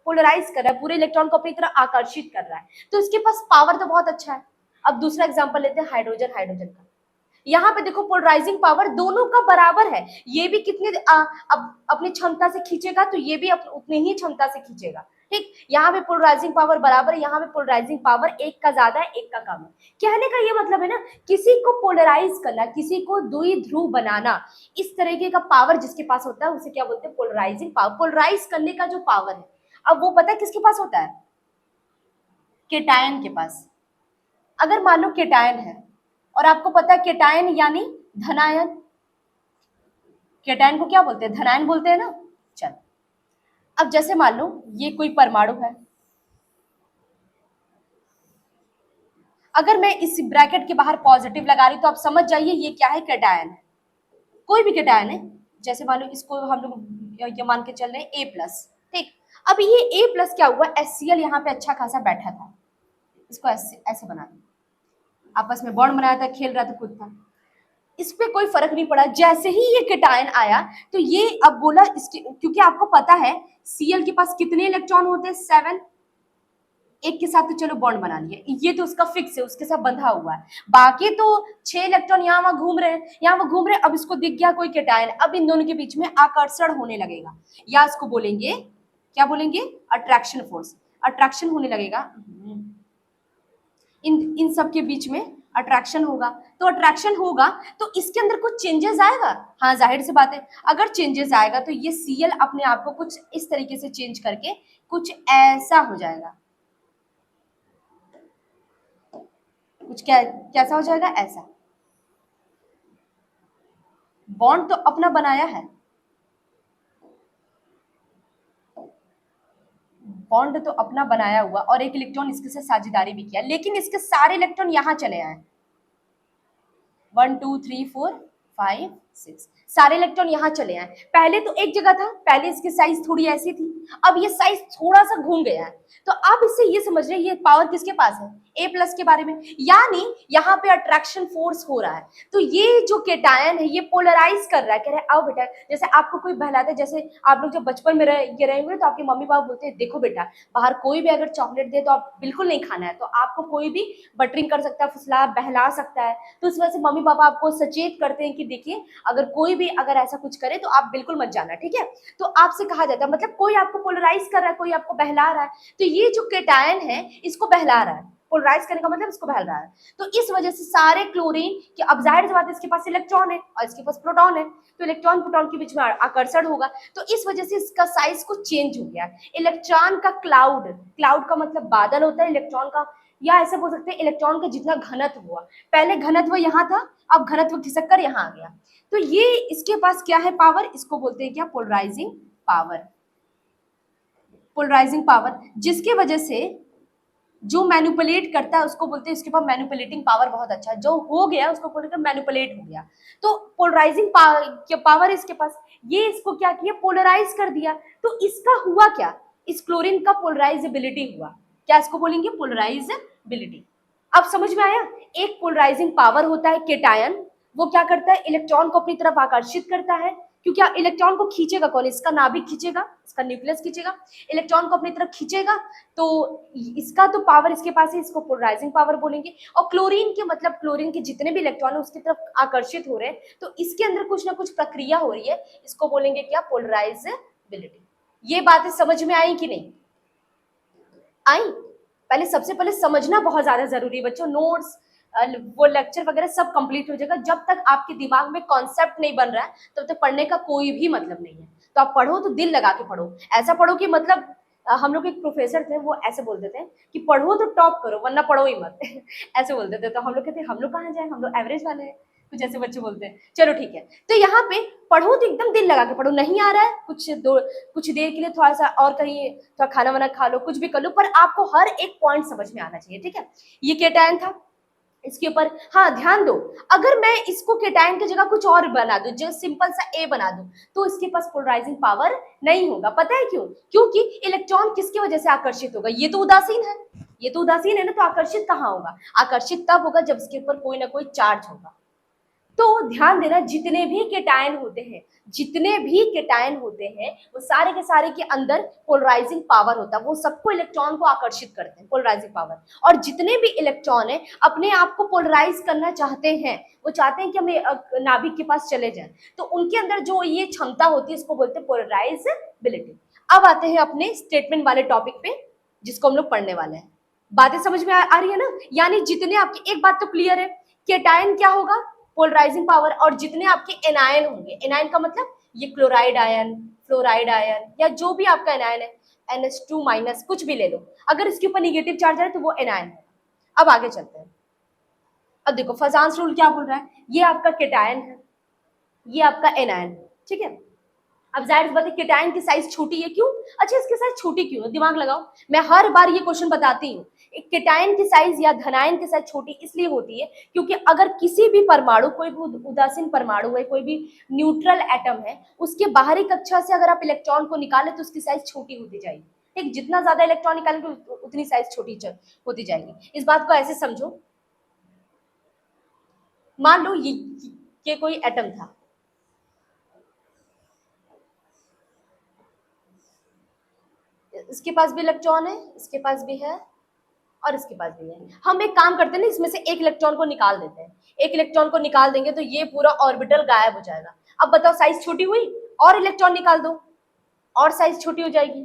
A: पोलराइज कर रहा है, पूरे इलेक्ट्रॉन को अपनी तरफ आकर्षित कर रहा है, तो इसके पास पावर तो बहुत अच्छा है। अब दूसरा एग्जांपल लेते हैं हाइड्रोजन, हाइड्रोजन का। यहाँ पे देखो पोलराइजिंग पावर दोनों का बराबर है, ये भी कितने अब अपनी क्षमता से खींचेगा तो ये भी उतनी ही क्षमता से खींचेगा, ठीक। यहाँ पे पोलराइजिंग पावर बराबर है, यहाँ पे पोलराइजिंग पावर एक का ज्यादा है एक का कम है। कहने का ये मतलब है ना, किसी को पोलराइज करना, किसी को द्विध्रुव बनाना, इस तरीके का पावर जिसके पास होता है उसे क्या बोलते हैं, पोलराइजिंग पावर। पोलराइज करने का जो पावर है, अब वो पता है किसके पास होता है, केटायन के पास। अगर मान लो केटायन है और आपको पता है केटायन यानी धनायन, केटायन को क्या बोलते हैं, धनायन बोलते हैं ना। चल अब जैसे मान लो ये कोई परमाणु है, अगर मैं इस ब्रैकेट के बाहर पॉजिटिव लगा रही तो आप समझ जाइए ये क्या है, केटायन है, कोई भी केटायन है। जैसे मान लो इसको हम लोग ये मान के चल रहे हैं ए प्लस, ठीक। अब ये ए प्लस क्या हुआ, HCl यहाँ पे अच्छा खासा बैठा था, इसको ऐसे ऐसे बना दिया, आपस में बॉन्ड बनाया था, खेल रहा था, खुद था, इस पे कोई फर्क नहीं पड़ा। जैसे ही ये केटायन आया तो ये अब बोला इसके, क्योंकि आपको पता है Cl के पास कितने इलेक्ट्रॉन होते हैं, 7, एक के साथ तो चलो बॉन्ड बना लिया, ये तो उसका फिक्स है, उसके साथ बंधा हुआ है। बाकी तो 6 इलेक्ट्रॉन यहाँ वहां घूम रहे हैं, यहाँ वहां घूम रहे हैं। अब इसको दिख गया कोई केटायन, अब इन दोनों के बीच में आकर्षण होने लगेगा, या इसको बोलेंगे, क्या बोलेंगे, अट्रैक्शन फोर्स, अट्रैक्शन होने लगेगा। इन सब के बीच में अट्रैक्शन होगा, तो अट्रैक्शन होगा तो इसके अंदर कुछ चेंजेस आएगा, हाँ जाहिर सी बात है। अगर चेंजेस आएगा तो ये Cl अपने आप को कुछ इस तरीके से चेंज करके कुछ ऐसा हो जाएगा, कुछ कैसा हो जाएगा, ऐसा। बॉन्ड तो अपना बनाया है, बॉन्ड तो अपना बनाया हुआ और एक इलेक्ट्रॉन इसके साथ साझेदारी भी किया, लेकिन इसके सारे इलेक्ट्रॉन यहाँ चले आए, 1 2 3 4 5 6, सारे इलेक्ट्रॉन यहाँ चले आए। पहले तो एक जगह था, पहले इसकी साइज थोड़ी ऐसी थी, अब ये साइज थोड़ा सा घूम गया है। तो आप इससे ये समझ रहे हैं ये पावर किसके पास है, ए प्लस के बारे में, यानी यहाँ पे अट्रैक्शन फोर्स हो रहा है। तो ये जो केटायन है ये पोलराइज कर रहा है, कह रहे हैं आओ बेटा, जैसे आपको कोई बहलाता है, जैसे आप लोग जब बचपन में रहे हुए तो आपके मम्मी पापा बोलते हैं देखो बेटा बाहर कोई भी अगर चॉकलेट दे तो आप बिल्कुल नहीं खाना है, तो आपको कोई भी बटरिंग कर सकता है, फुसला बहला सकता है। तो इस वजह से मम्मी पापा आपको सचेत करते हैं कि देखिए अगर कोई भी अगर ऐसा कुछ करे तो आप बिल्कुल मत जाना, ठीक है। तो आपसे कहा जाता है मतलब कोई आपको पोलराइज कर रहा है, कोई आपको बहला रहा है, तो ये जो केटायन है इसको बहला रहा है। पोलराइज करने का मतलब इसको बहल रहा है। तो इस वजह से सारे क्लोरीन की, अब जाहिर सी बात है इसके पास इलेक्ट्रॉन है और इसके पास प्रोटॉन है, तो इलेक्ट्रॉन प्रोटॉन के बीच में आकर्षण होगा, तो इस वजह से इसका साइज को चेंज हो गया। इलेक्ट्रॉन का क्लाउड, क्लाउड का मतलब बादल होता है इलेक्ट्रॉन का, या ऐसे बोल सकते हैं इलेक्ट्रॉन का जितना घनत्व हुआ, पहले घनत्व यहाँ था, अब घनत्व खिसक कर यहाँ आ गया, तो ये इसके पास क्या है पावर, इसको बोलते हैं क्या, पोलराइजिंग पावर। पोलराइजिंग पावर, जिसके वजह से जो मैनिपुलेट करता है उसको बोलते हैं इसके पास मैनिपुलेटिंग पावर बहुत अच्छा है, जो हो गया उसको बोलते हैं मैनिपुलेट हो गया। तो पोलराइजिंग पावर इसके पास, ये इसको क्या किया, पोलराइज कर दिया। तो इसका हुआ क्या, इस क्लोरीन का पोलराइजेबिलिटी हुआ, क्या इसको बोलेंगे, पोलराइजेबिलिटी। अब समझ में आया, एक पोलराइजिंग पावर होता है केटायन, वो क्या करता है, इलेक्ट्रॉन को अपनी तरफ आकर्षित करता है, क्योंकि इलेक्ट्रॉन को खींचेगा कौन, इसका नाभिक खींचेगा, इसका न्यूक्लियस खींचेगा, इलेक्ट्रॉन को अपनी तरफ खींचेगा, तो इसका तो पावर इसके पास है, इसको पोलराइजिंग पावर बोलेंगे। और क्लोरीन के मतलब क्लोरीन के जितने भी इलेक्ट्रॉन है उसकी तरफ आकर्षित हो रहे हैं, तो इसके अंदर कुछ ना कुछ प्रक्रिया हो रही है, इसको बोलेंगे क्या, पोलराइजेबिलिटी। ये बातें समझ में आई कि नहीं आई? पहले सबसे पहले समझना बहुत ज्यादा जरूरी है बच्चों, नोट्स वो लेक्चर वगैरह सब कंप्लीट हो जाएगा, जब तक आपके दिमाग में कॉन्सेप्ट नहीं बन रहा है तब तक पढ़ने का कोई भी मतलब नहीं है। तो आप पढ़ो तो दिल लगा के पढ़ो, ऐसा पढ़ो कि मतलब हम लोग एक प्रोफेसर थे, वो ऐसे बोलते थे कि पढ़ो तो टॉप करो वरना पढ़ो ही मत ऐसे बोलते थे, तो हम लोग कहते हम लोग कहाँ जाए, हम लोग एवरेज वाले हैं, कुछ ऐसे बच्चे बोलते हैं। चलो ठीक है, तो यहाँ पे पढ़ो तो एकदम दिल लगा के पढ़ो, नहीं आ रहा है कुछ देर के लिए थोड़ा सा और कहीं थोड़ा खाना वाना खा लो, कुछ भी कर लो, पर आपको हर एक पॉइंट समझ में आना चाहिए, ठीक है। ये केटायन था, इसके ऊपर हाँ ध्यान दो, अगर मैं इसको केटायन की जगह कुछ और बना दूं, जो सिंपल सा ए बना दूं, तो इसके पास पोलराइजिंग पावर नहीं होगा। पता है क्यों? क्योंकि इलेक्ट्रॉन किसकी वजह से आकर्षित होगा, ये तो उदासीन है, ये तो उदासीन है ना, तो आकर्षित कहाँ होगा, आकर्षित तब होगा जब इसके ऊपर कोई ना कोई चार्ज होगा। तो ध्यान देना, जितने भी केटायन होते हैं, जितने भी केटायन होते हैं, वो सारे के सारे के अंदर पोलराइजिंग पावर होता है, वो सबको इलेक्ट्रॉन को आकर्षित करते हैं, पोलराइजिंग पावर। और जितने भी इलेक्ट्रॉन है अपने आप को पोलराइज करना चाहते हैं, वो चाहते हैं कि हम नाभिक के पास चले जाएं, तो उनके अंदर जो ये क्षमता होती है इसको बोलते हैं पोलराइजेबिलिटी। अब आते हैं अपने स्टेटमेंट वाले टॉपिक पे, जिसको हम लोग पढ़ने वाले हैं। बातें समझ में आ रही है ना? यानी जितने आपकी, एक बात तो क्लियर है, केटायन क्या होगा, पोलराइजिंग पावर, और जितने आपके एनायन होंगे, एनायन का मतलब ये क्लोराइड आयन, फ्लोराइड आयन, या जो भी आपका एनायन है, NH2 माइनस कुछ भी ले लो, अगर इसके ऊपर निगेटिव चार्ज है तो वो एनायन है। अब आगे चलते हैं। अब देखो फजांस रूल क्या बोल रहा है, ये आपका केटायन है, ये आपका एनायन, ठीक है। अब जाहिर बात है केटायन की साइज छोटी है, क्यों? अच्छा, इसकी साइज छोटी क्यों है, दिमाग लगाओ, मैं हर बार ये क्वेश्चन बताती हूँ। एक केटायन की साइज या धनायन की साइज छोटी इसलिए होती है क्योंकि अगर किसी भी परमाणु, कोई भी उदासीन परमाणु है, कोई भी न्यूट्रल एटम है, उसके बाहरी कक्षा से अगर आप इलेक्ट्रॉन को निकाले तो उसकी साइज छोटी होती जाएगी, ठीक, जितना ज्यादा इलेक्ट्रॉन निकालेंगे उतनी साइज छोटी होती जाएगी। इस बात को ऐसे समझो, मान लो ये कोई एटम था, इसके पास भी इलेक्ट्रॉन है, इसके पास भी है, और इसके पास भी है। हम एक काम करते हैं ना, इसमें से एक इलेक्ट्रॉन को निकाल देते हैं, एक इलेक्ट्रॉन को निकाल देंगे तो ये पूरा ऑर्बिटल गायब हो जाएगा। अब बताओ साइज छोटी हुई, और इलेक्ट्रॉन निकाल दो और साइज छोटी हो जाएगी,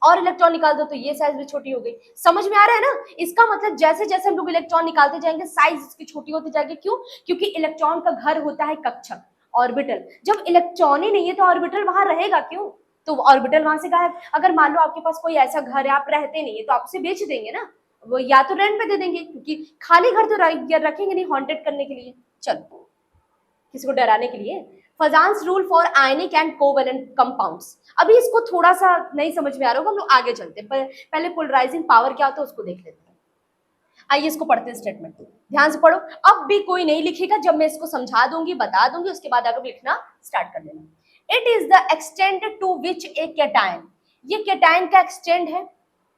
A: और इलेक्ट्रॉन निकाल दो तो ये साइज भी छोटी हो गई। समझ में आ रहा है ना? इसका मतलब जैसे जैसे हम लोग इलेक्ट्रॉन निकालते जाएंगे साइज इसकी छोटी होती जाएगी। क्यों? क्योंकि इलेक्ट्रॉन का घर होता है कक्षक, ऑर्बिटल। जब इलेक्ट्रॉन ही नहीं है तो ऑर्बिटल वहां रहेगा क्यों? तो ऑर्बिटल वहां से गायब। अगर मान लो आपके पास कोई ऐसा घर है, आप रहते नहीं है, तो आप उसे बेच देंगे ना, वो या तो रेंट पे दे देंगे, क्योंकि खाली घर तो रखेंगे नहीं हॉन्टेड करने के लिए, चलो किसी को डराने के लिए। Fajans rule for ionic and covalent compounds, अभी इसको थोड़ा सा नहीं समझ में आ रहा होगा, हम लोग आगे चलते हैं, पहले पोलराइजिंग पावर क्या होता है उसको देख लेते हैं। आइए इसको पढ़ते हैं, स्टेटमेंट ध्यान से पढ़ो। अब भी कोई नहीं लिखेगा, जब मैं इसको समझा दूंगी, बता दूंगी, उसके बाद आप लोग लिखना स्टार्ट कर लेना। It is the extent to which a cation, ये केटायन का एक्सटेंड है,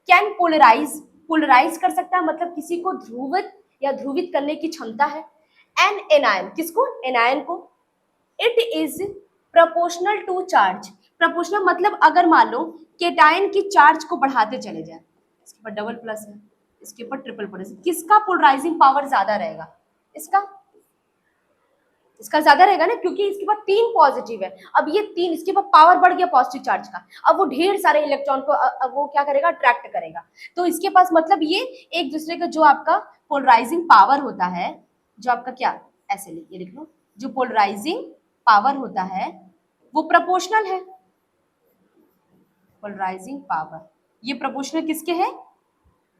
A: कैन पोलराइज, पोलराइज कर सकता है, मतलब किसी को ध्रुवित या ध्रुवित करने की क्षमता है। एन एनायन, किसको? एनायन को। It is proportional to charge, proportional मतलब अगर मान लो केटायन की चार्ज को बढ़ाते चले जाए, इसके ऊपर डबल प्लस है, इसके ऊपर ट्रिपल प्लस है, किसका पोलराइजिंग पावर ज्यादा रहेगा? इसका। इसका ज्यादा रहेगा ना, क्योंकि इसके पास 3 पॉजिटिव है। अब ये 3, इसके पास पावर बढ़ गया पॉजिटिव चार्ज का, अब वो ढेर सारे इलेक्ट्रॉन को अब वो क्या करेगा, अट्रैक्ट करेगा। तो इसके पास मतलब ये एक दूसरे का जो आपका पोलराइजिंग पावर होता है, जो आपका क्या, ऐसे ये लिख लो, जो पोलराइजिंग पावर होता है वो प्रोपोर्शनल है। पोलराइजिंग पावर ये प्रोपोर्शनल किसके है,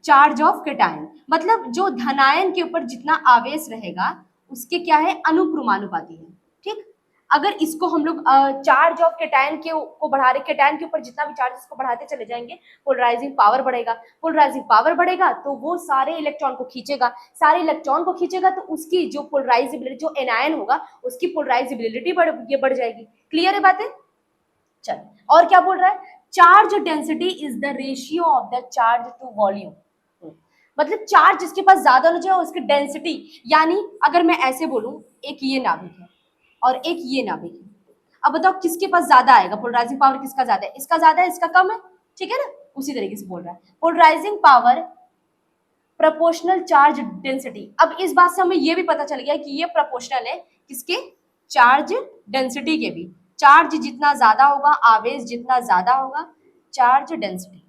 A: चार्ज ऑफ केटायन, मतलब जो धनायन के ऊपर जितना आवेश रहेगा उसके क्या है, अनुक्रमानुपाती है। ठीक, अगर इसको हम लोग चार्ज ऑफ केटायन को बढ़ा रहे, केटायन के ऊपर जितना भी चार्ज इसको बढ़ाते चले जाएंगे, पोलराइजिंग पावर बढ़ेगा। पोलराइजिंग पावर बढ़ेगा तो वो सारे इलेक्ट्रॉन को खींचेगा, सारे इलेक्ट्रॉन को खींचेगा तो उसकी जो पोलराइजिबिलिटी, जो एनायन होगा उसकी पोलराइजिबिलिटी बढ़ जाएगी। क्लियर है बातें? चल, और क्या बोल रहा है, charge density is the ratio of the charge to volume, मतलब चार्ज जिसके पास ज्यादा होना चाहिए उसकी डेंसिटी, यानी अगर मैं ऐसे बोलूं, एक ये नाभिक है और एक ये नाभिक है, अब बताओ किसके पास ज्यादा आएगा, पोलराइजिंग पावर किसका ज्यादा है, इसका ज्यादा है, इसका कम है, ठीक है ना। उसी तरीके से बोल रहा है polarizing power proportional charge density. अब इस बात से हमें ये भी पता चल गया कि ये प्रोपोर्शनल है किसके, चार्ज डेंसिटी के भी। चार्ज जितना ज्यादा होगा, आवेश जितना ज्यादा होगा, चार्ज डेंसिटी,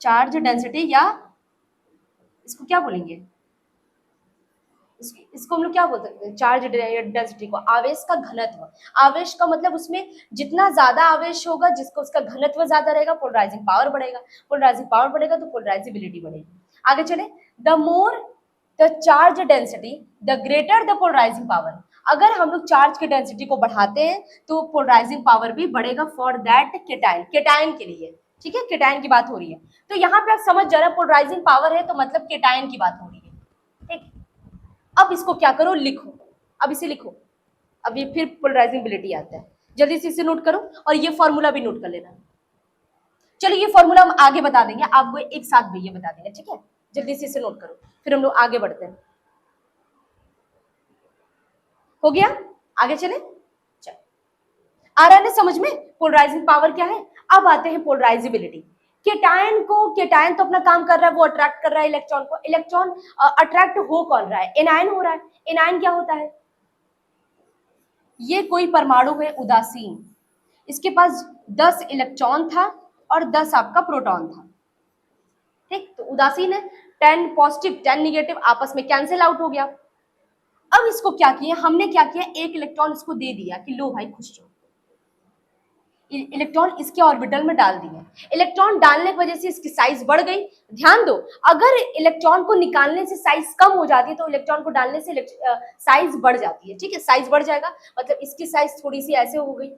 A: चार्ज डेंसिटी, या इसको क्या बोलेंगे, इसको हम लोग क्या बोलते हैं, चार्ज डेंसिटी को आवेश का घनत्व। आवेश का मतलब उसमें जितना ज्यादा आवेश होगा, जिसको उसका घनत्व ज्यादा रहेगा, पोलराइजिंग पावर बढ़ेगा, पोलराइजिंग पावर बढ़ेगा तो पोलराइजिबिलिटी बढ़ेगी। आगे चले, the more the charge density the greater the polarizing power. अगर हम लोग चार्ज की डेंसिटी को बढ़ाते हैं तो पोलराइजिंग पावर भी बढ़ेगा फॉर दैट केटायन, केटायन के लिए, ठीक है, केटायन की बात हो रही है। तो यहाँ पे आप समझ जा रहे हैं पोलराइजिंग पावर है तो मतलब केटायन की बात हो रही है, ठीक। अब इसको क्या करो, लिखो, अब इसे लिखो, अब ये फिर पोलराइजिबिलिटी आता है, जल्दी से इसे नोट करो और ये फॉर्मूला भी नोट कर लेना। चलो ये फॉर्मूला हम आगे बता देंगे आपको, एक साथ भैया बता देंगे, ठीक है, जल्दी से इसे नोट करो, फिर हम लोग आगे बढ़ते हैं। हो गया, आगे चले, चल आ रहा है ना समझ में पोलराइजिंग पावर क्या है। अब आते हैं पोलराइजिबिलिटी। केटायन को, केटायन तो अपना काम कर रहा है, वो अट्रैक्ट कर रहा है इलेक्ट्रॉन को, इलेक्ट्रॉन अट्रैक्ट हो कौन रहा है, एनायन हो रहा है। एनायन क्या होता है, ये कोई परमाणु है उदासीन, इसके पास 10 इलेक्ट्रॉन था और 10 आपका प्रोटॉन था, ठीक, तो उदासीन है, 10 पॉजिटिव 10 निगेटिव आपस में कैंसिल आउट हो गया। अब इसको क्या किया हमने, क्या किया, एक इलेक्ट्रॉन इसको दे दिया कि लो भाई खुश रहो, इलेक्ट्रॉन इसके ऑर्बिटल में डाल दिए। इलेक्ट्रॉन डालने की वजह से इसकी साइज बढ़ गई। ध्यान दो, अगर इलेक्ट्रॉन को निकालने से साइज कम हो जाती है तो इलेक्ट्रॉन को डालने से साइज बढ़ जाती है, ठीक है, साइज बढ़ जाएगा, मतलब इसकी साइज थोड़ी सी ऐसे हो गई,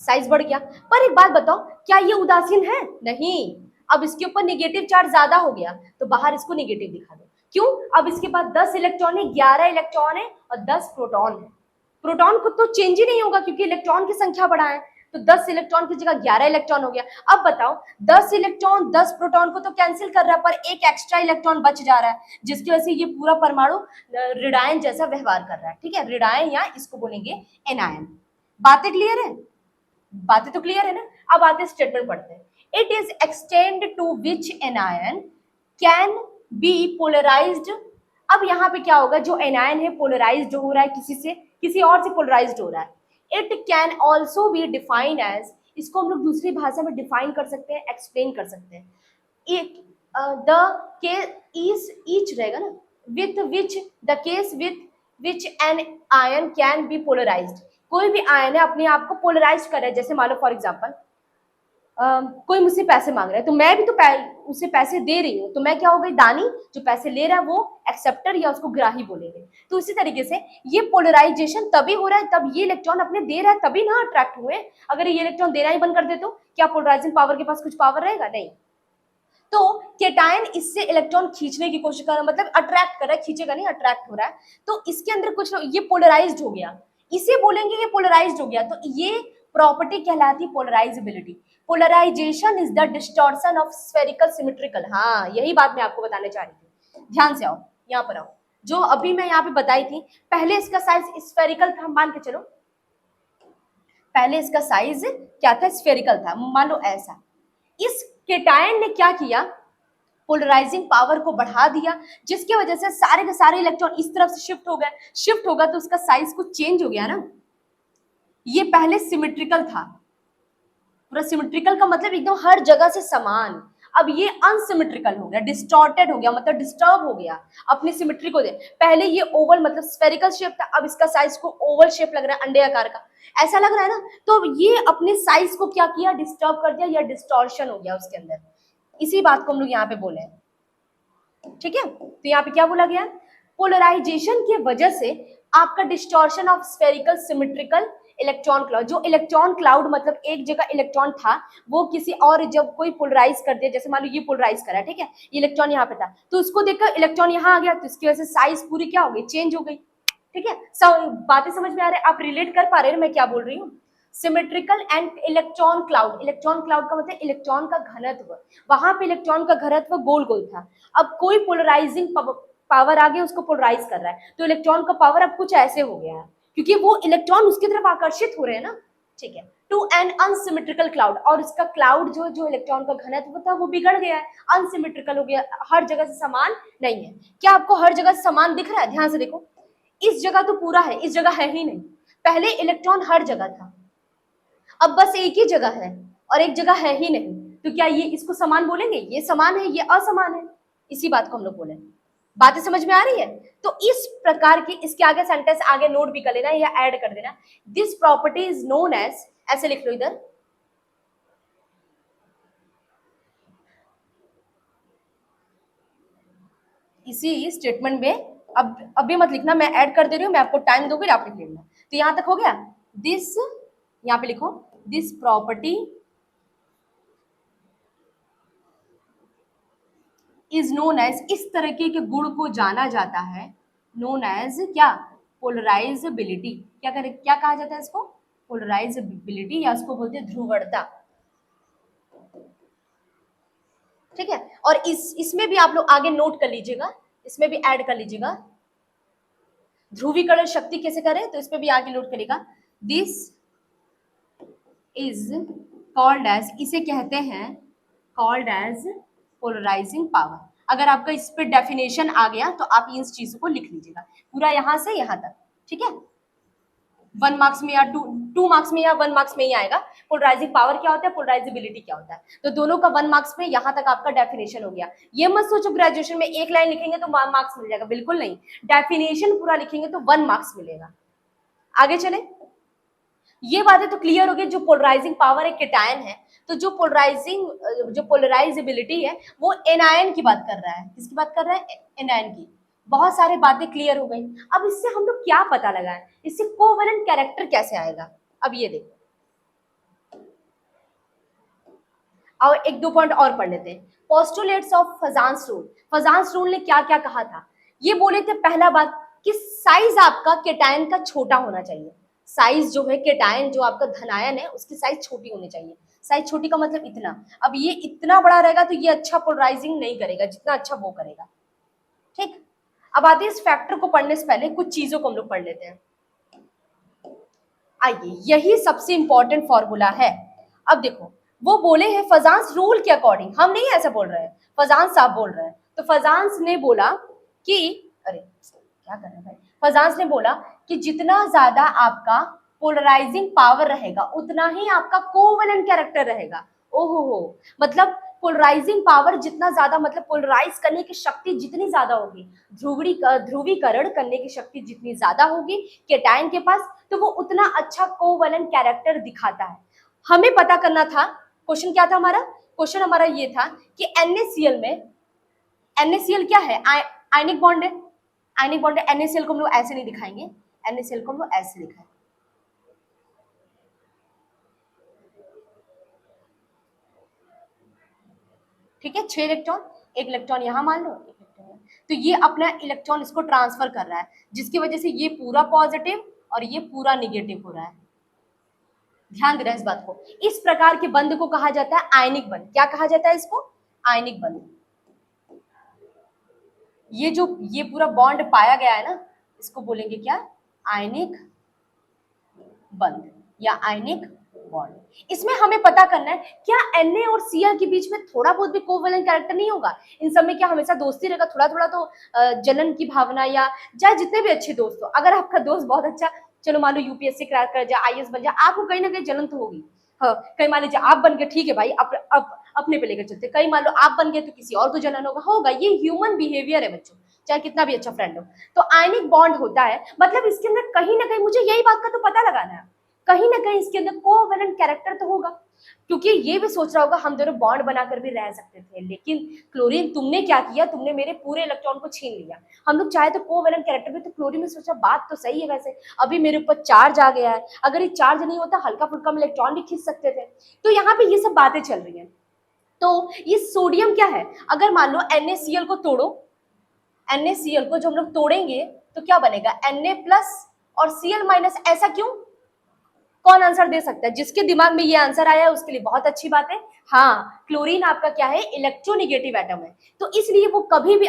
A: साइज बढ़ गया। पर एक बात बताओ, क्या ये उदासीन है, नहीं, अब इसके ऊपर निगेटिव चार्ज ज्यादा हो गया तो बाहर इसको निगेटिव दिखा दो। क्यों, अब इसके पास 10 इलेक्ट्रॉन है, 11 इलेक्ट्रॉन है और 10 प्रोटॉन है। प्रोटॉन को तो चेंज ही नहीं होगा क्योंकि इलेक्ट्रॉन की संख्या बढ़ा है, तो 10 इलेक्ट्रॉन की जगह 11 इलेक्ट्रॉन हो गया। अब बताओ 10 इलेक्ट्रॉन 10 प्रोटॉन को तो कैंसिल कर रहा है, पर एक एक्स्ट्रा इलेक्ट्रॉन बच जा रहा है, जिसकी वजह से ये पूरा परमाणु ऋणायन जैसा व्यवहार कर रहा है, ठीक है, ऋणायन, या इसको बोलेंगे एनायन। बातें क्लियर है, बातें तो क्लियर है ना। अब आते स्टेटमेंट पढ़ते हैं। It is extend to which anion can be polarized. अब यहाँ पे क्या होगा, जो एनायन है पोलराइज्ड हो रहा है, किसी से, किसी और से पोलराइज्ड हो रहा है। It can also be define as, इसको हम लोग दूसरी भाषा में डिफाइन कर सकते हैं, एक्सप्लेन कर सकते हैं। इट द केस ईच रहेगा ना, with which, the case with which an ion can be polarized. कोई भी आयन है अपने आप को पोलराइज कर रहा है, जैसे मान लो फॉर एग्जाम्पल कोई मुझसे पैसे मांग रहा है तो मैं भी तो उसे पैसे दे रही हूँ, तो मैं क्या हो गई, दानी, जो पैसे ले रहा है वो एक्सेप्टर या उसको ग्राही बोलेंगे। तो इसी तरीके से ये पोलराइजेशन तभी हो रहा है, तब ये इलेक्ट्रॉन अपने दे रहा है तभी ना अट्रैक्ट हुए। अगर ये इलेक्ट्रॉन देना ही बंद कर दे तो क्या पोलराइजिंग पावर के पास कुछ पावर रहेगा, नहीं। तो केटायन इससे इलेक्ट्रॉन खींचने की कोशिश कर रहा है, मतलब अट्रैक्ट कर रहा है, खींचेगा नहीं, अट्रैक्ट हो रहा है, तो इसके अंदर कुछ, ये पोलराइज्ड हो गया, इसे बोलेंगे ये पोलराइज्ड हो गया, तो ये प्रॉपर्टी कहलाती polarizability. Polarization is the distortion of spherical symmetrical. हाँ, यही बात मैं आपको बताने चाह रही थी, ध्यान से आओ, यहाँ पर आओ, जो अभी मैं यहाँ पे बताई थी, पहले इसका साइज स्फेरिकल था, मान के चलो, पहले इसका साइज क्या था, स्फेरिकल था, मान लो ऐसा। इस केटायन ने क्या किया, पोलराइजिंग पावर को बढ़ा दिया, जिसकी वजह से सारे के सारे इलेक्ट्रॉन इस तरफ से शिफ्ट हो गए। शिफ्ट होगा तो उसका साइज कुछ चेंज हो गया ना। ये पहले सिमेट्रिकल था, पूरा सिमेट्रिकल का मतलब एकदम हर जगह से समान। अब ये अनसिमेट्रिकल हो गया, डिस्टॉर्टेड हो गया, मतलब डिस्टर्ब हो गया अपनी सिमेट्री को दे। पहले ये ओवल मतलब स्फेरिकल शेप था, अब इसका साइज को ओवल शेप लग रहा है, अंडे आकार का ऐसा लग रहा है ना। तो ये अपने साइज को क्या किया, डिस्टर्ब कर दिया या डिस्टॉर्शन हो गया उसके अंदर। इसी बात को हम लोग यहाँ पे बोले हैं, ठीक है। तो यहाँ पे क्या बोला गया, पोलराइजेशन की वजह से आपका distortion of spherical symmetrical electron cloud, जो इलेक्ट्रॉन क्लाउड मतलब एक जगह इलेक्ट्रॉन था वो किसी और जब कोई पोलराइज कर दिया, जैसे मान लो ये पोलराइज करा, ठीक है, ये इलेक्ट्रॉन यहाँ पे था तो उसको देखकर इलेक्ट्रॉन यहाँ आ गया, तो इसकी वजह से साइज पूरी क्या हो गई, चेंज हो गई, ठीक है। सब बातें समझ में आ रहा है, आप रिलेट कर पा रहे हैं मैं क्या बोल रही हूँ। Symmetrical and electron cloud, electron cloud का मतलब इलेक्ट्रॉन का घनत्व, वहां पे इलेक्ट्रॉन का घनत्व गोल गोल था। अब कोई पोलराइजिंग पावर आ गया, उसको पोलराइज कर रहा है, तो इलेक्ट्रॉन का पावर अब कुछ ऐसे हो गया है, क्योंकि वो इलेक्ट्रॉन उसकी तरफ आकर्षित हो रहे हैं ना, ठीक है। टू एन अनसिमेट्रिकल क्लाउड, और इसका क्लाउड जो इलेक्ट्रॉन का घनत्व था वो बिगड़ गया है, अनसिमेट्रिकल हो गया, हर जगह से समान नहीं है। क्या आपको हर जगह से समान दिख रहा है, ध्यान से देखो, इस जगह तो पूरा है, इस जगह है ही नहीं। पहले इलेक्ट्रॉन हर जगह था, अब बस एक ही जगह है और एक जगह है ही नहीं, तो क्या ये इसको समान बोलेंगे, ये समान है, ये असमान है, इसी बात को हम लोग बोलेंगे। बातें समझ में आ रही है। तो इस प्रकार की, इसके आगे सेंटेंस आगे नोट भी कर लेना या ऐड कर देना, this property is known as, ऐसे लिख लो इधर, इसी स्टेटमेंट में, अब अभी मत लिखना, मैं ऐड कर दे रही हूँ, मैं आपको टाइम दूंगी, आप लिख लेना। तो यहां तक हो गया, दिस, यहाँ पे लिखो, this property is known as, इस तरीके के गुण को जाना जाता है, नोन एज क्या, पोलराइजेबिलिटी। क्या करे, क्या कहा जाता है इसको, पोलराइजेबिलिटी, या इसको बोलते हैं ध्रुवणता, ठीक है। और इसमें भी आप लोग आगे नोट कर लीजिएगा, इसमें भी ऐड कर लीजिएगा, ध्रुवीकरण शक्ति कैसे करें, तो इसमें भी आगे नोट करेगा, दिस इज कॉल्ड एज, इसे कहते हैं कॉल्ड एज पोलराइजिंग पावर। अगर आपका इस पे डेफिनेशन आ गया तो आप इन चीजों को लिख लीजिएगा, पूरा यहां से यहां तक, ठीक है। 1 मार्क्स में या 2 मार्क्स में या 1 मार्क्स में ही आएगा, पोलराइजिंग पावर क्या होता है, पोलराइजेबिलिटी क्या होता है, तो दोनों का 1 मार्क्स में यहां तक आपका डेफिनेशन हो गया। ये मत सोचो ग्रेजुएशन में एक लाइन लिखेंगे तो मार्क्स मिल जाएगा, बिल्कुल नहीं, डेफिनेशन पूरा लिखेंगे तो 1 मार्क्स मिलेगा। आगे चले, ये बातें तो क्लियर हो गई, जो पोलराइजिंग पावर एक केटायन है, तो जो पोलराइजेबिलिटी है वो एनायन की बात कर रहा है, किसकी बात कर रहा है, एनायन की। बहुत सारी बातें क्लियर हो गई। अब इससे हम लोग क्या पता लगाएं, इससे कोवेलेंट कैरेक्टर कैसे आएगा, अब ये देखो, और एक दो पॉइंट और पढ़ लेते हैं। Postulates of Fajans rule, Fajans rule ने क्या क्या कहा था, ये बोले थे पहला बात कि साइज आपका केटायन का छोटा होना चाहिए, साइज जो है केटायन जो आपका धनायन है उसकी साइज छोटी होनी चाहिए। साइज छोटी का मतलब इतना, अब ये इतना बड़ा रहेगा तो ये अच्छा पोलराइजिंग नहीं करेगा जितना अच्छा वो करेगा, ठीक। अब आते हैं इस फैक्टर को पढ़ने से पहले कुछ चीजों को हम लोग पढ़ लेते हैं। आइए, यही सबसे इंपॉर्टेंट फॉर्मूला है। अब देखो, वो बोले हैं फजांस रूल के अकॉर्डिंग, हम नहीं ऐसा बोल रहे हैं, फजांस साहब बोल रहे हैं। तो फजांस ने बोला कि, अरे क्या कर रहे हैं भाई, फजांस ने बोला कि जितना ज्यादा आपका पोलराइजिंग पावर रहेगा उतना ही आपका कोवेलेंट कैरेक्टर रहेगा। ओहो हो, मतलब पोलराइजिंग पावर जितना ज्यादा, मतलब पोलराइज करने की शक्ति जितनी ज्यादा होगी, ध्रुवीकरण करने की शक्ति जितनी ज्यादा होगी केटायन के पास, तो वो उतना अच्छा कोवेलेंट कैरेक्टर दिखाता है। हमें पता करना था, क्वेश्चन क्या था हमारा, क्वेश्चन हमारा ये था कि NaCl में, NaCl क्या है, आयनिक बॉन्ड है, आयनिक बॉन्ड है, NaCl को हम लोग ऐसे नहीं दिखाएंगे, NaCl को हम लोग ऐसे दिखाएंगे, ठीक है। 6 इलेक्ट्रॉन, एक इलेक्ट्रॉन यहाँ मान लो, एक इलेक्ट्रॉन यहाँ। तो ये अपना इलेक्ट्रॉन इसको ट्रांसफर कर रहा है, जिसकी वजह से ये पूरा पॉजिटिव और ये पूरा निगेटिव हो रहा है। ध्यान देना इस बात को, इस प्रकार के बंध को कहा जाता है आयनिक बंध। क्या कहा जाता है इसको, आयनिक बंध। ये जो ये पूरा बॉन्ड पाया गया है ना, इसको बोलेंगे क्या, आयनिक बंध या आयनिक बॉन्ड। इसमें हमें पता करना है क्या Na और Cl के बीच में थोड़ा बहुत भी कोवेलेंट कैरेक्टर नहीं होगा? इन सब में क्या हमेशा दोस्ती रहेगा? थोड़ा थोड़ा तो जलन की भावना, या चाहे जितने भी अच्छे दोस्त हो, अगर आपका दोस्त बहुत अच्छा, चलो मान लो यूपीएससी क्रैक कर जाए, आईएएस बन जाए, आपको कहीं ना कहीं जलन तो होगी। हाँ, कहीं मान लीजिए आप बन गए, ठीक है भाई, अब अपने पे लेकर चलते, कहीं मान लो आप बन गए तो किसी और को जलन होगा। ये ह्यूमन बिहेवियर है बच्चों, चाहे कितना भी अच्छा फ्रेंड हो। तो आयनिक बॉन्ड होता है, मतलब इसके अंदर कहीं ना कहीं मुझे यही बात का तो पता लगाना है, कहीं ना कहीं इसके अंदर कोवेलेंट कैरेक्टर तो होगा। क्योंकि ये भी सोच रहा होगा हम दोनों बॉन्ड बनाकर भी रह सकते थे, लेकिन क्लोरीन तुमने क्या किया, तुमने मेरे पूरे इलेक्ट्रॉन को छीन लिया। हम लोग चाहे तो कोवेलेंट कैरेक्टर भी, तो क्लोरीन में सोचा बात तो सही है, वैसे अभी मेरे ऊपर चार्ज आ गया है, अगर ये चार्ज नहीं होता हल्का फुल्का हम इलेक्ट्रॉन भी खींच सकते थे। तो यहाँ पे ये सब बातें चल रही हैं। तो ये सोडियम क्या है, अगर मान लो NaCl को तोड़ो, NaCl को जो हम लोग तोड़ेंगे तो क्या बनेगा, Na+ और Cl-। ऐसा क्यों? कौन आंसर दे सकता है? जिसके दिमाग में ये आंसर आया है उसके लिए बहुत अच्छी बात है। हाँ, क्लोरीन आपका क्या है, इलेक्ट्रोनेगेटिव एटम है, तो इसलिए वो कभी भी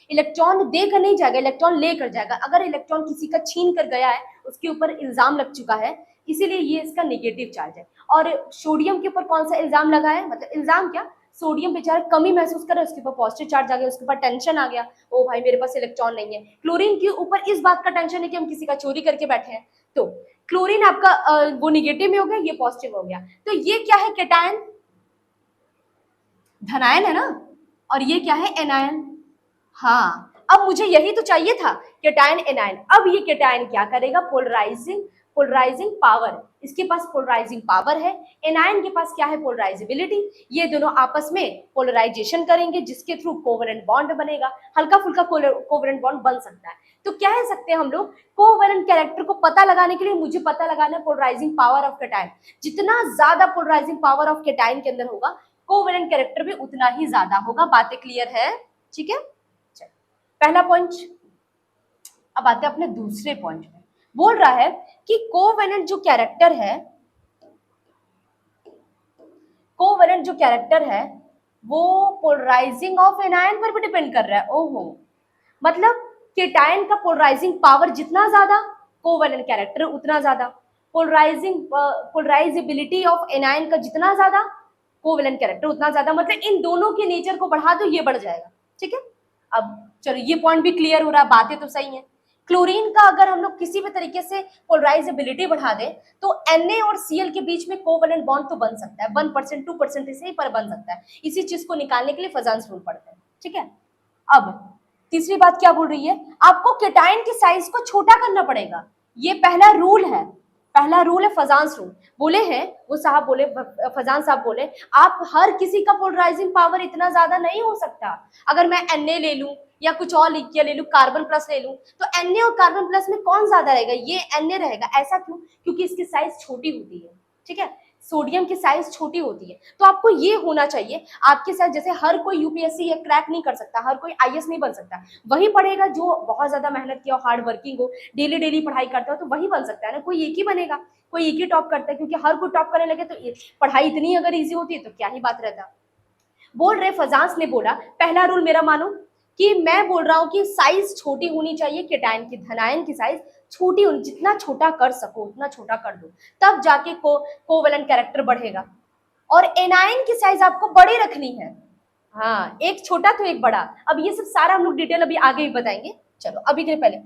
A: इलेक्ट्रॉन देकर नहीं जाएगा, इलेक्ट्रॉन लेकर जाएगा। अगर इलेक्ट्रॉन किसी का छीन कर गया है, उसके ऊपर इल्जाम लग चुका है, इसीलिए ये इसका नेगेटिव चार्ज है। और सोडियम के ऊपर कौन सा इल्जाम लगा है, मतलब इल्जाम क्या, सोडियम बेचारा कमी महसूस कर रहा है, उसके ऊपर पॉजिटिव चार्ज आ गया, उसके ऊपर टेंशन आ गया, ओ भाई मेरे पास इलेक्ट्रॉन नहीं है। क्लोरीन के ऊपर इस बात का टेंशन है कि हम किसी का चोरी करके बैठे हैं। तो क्लोरीन आपका वो निगेटिव में हो गया, ये पॉजिटिव हो गया। तो ये क्या है, केटायन, धनायन है ना, और ये क्या है, एनायन। हाँ, अब मुझे यही तो चाहिए था, केटायन एनायन। अब ये केटायन क्या करेगा, पोलराइजिंग पावर, इसके पास पोलराइजिंग पावर है, एनायन के पास क्या है, पोलराइजेबिलिटी। ये दोनों आपस में पोलराइजेशन करेंगे, जिसके थ्रू कोवेलेंट बॉन्ड बनेगा। हल्का फुल्का कोवेलेंट बॉन्ड बन सकता है। तो कह सकते हैं हम लोग, कोवेलेंट कैरेक्टर को पता लगाने के लिए मुझे पता लगाना है पोलराइजिंग पावर ऑफ केटायन। जितना ज्यादा पोलराइजिंग पावर ऑफ केटायन के अंदर होगा, कोवेलेंट कैरेक्टर भी उतना ही ज्यादा होगा। बातें क्लियर है? ठीक है, पहला पॉइंट। अब आते हैं अपने दूसरे पॉइंट पे। बोल रहा है कि कोवेलेंट जो कैरेक्टर है वो पोलराइजिंग ऑफ एनायन पर भी डिपेंड कर रहा है। ओहो, मतलब केटायन का पोलराइजिंग पावर जितना ज्यादा, कोवेलेंट कैरेक्टर उतना ज्यादा। पोलराइजेबिलिटी ऑफ एनायन का जितना ज्यादा, कोवेलेंट कैरेक्टर उतना ज्यादा। मतलब इन दोनों के नेचर को बढ़ा दो, ये बढ़ जाएगा। ठीक है, अब चलो ये पॉइंट भी क्लियर हो रहा है, बातें तो सही है। क्लोरीन का अगर हम लोग किसी भी तरीके से पोलराइजेबिलिटी बढ़ा दें तो Na और Cl के बीच में कोवेलेंट बॉन्ड तो बन सकता है, 1% 2% से ही पर बन सकता है। इसी चीज को निकालने के लिए फजांस रूल पढ़ते हैं। ठीक है, अब तीसरी बात क्या बोल रही है, आपको केटायन के साइज को छोटा करना पड़ेगा। ये पहला रूल है, फजांस रूल। बोले हैं वो साहब, बोले फजान साहब बोले, आप हर किसी का पोलराइजिंग पावर इतना ज्यादा नहीं हो सकता। अगर मैं Na ले लूं या कुछ और लिख के ले लूं, कार्बन प्लस ले लूं, तो Na और कार्बन प्लस में कौन ज्यादा रहेगा, ये Na रहेगा। ऐसा क्यों? क्योंकि इसकी साइज छोटी होती है। ठीक है, सोडियम की साइज छोटी होती है। तो आपको ये होना चाहिए, आपके साथ जैसे हर कोई यूपीएससी या क्रैक नहीं कर सकता, हर कोई आईएएस नहीं बन सकता, वही पढ़ेगा जो बहुत ज्यादा मेहनत किया, हार्ड वर्किंग हो, डेली पढ़ाई करता हो, तो वही बन सकता है ना। कोई एक ही बनेगा, कोई एक ही टॉप करता है, क्योंकि हर कोई टॉप करने लगे तो पढ़ाई इतनी अगर ईजी होती है तो क्या ही बात रहता। बोल रहे फजांस ने बोला, पहला रूल मेरा मानो कि मैं बोल रहा हूं कि साइज छोटी होनी चाहिए केटायन की, धनायन की साइज छोटी होनी, जितना छोटा कर सको उतना छोटा कर दो, तब जाके कोवेलेंट कैरेक्टर बढ़ेगा। और एनायन की साइज आपको बड़ी रखनी है। हाँ, एक छोटा तो एक बड़ा। अब ये सब सारा हम लोग डिटेल अभी आगे भी बताएंगे। चलो अभी के लिए पहले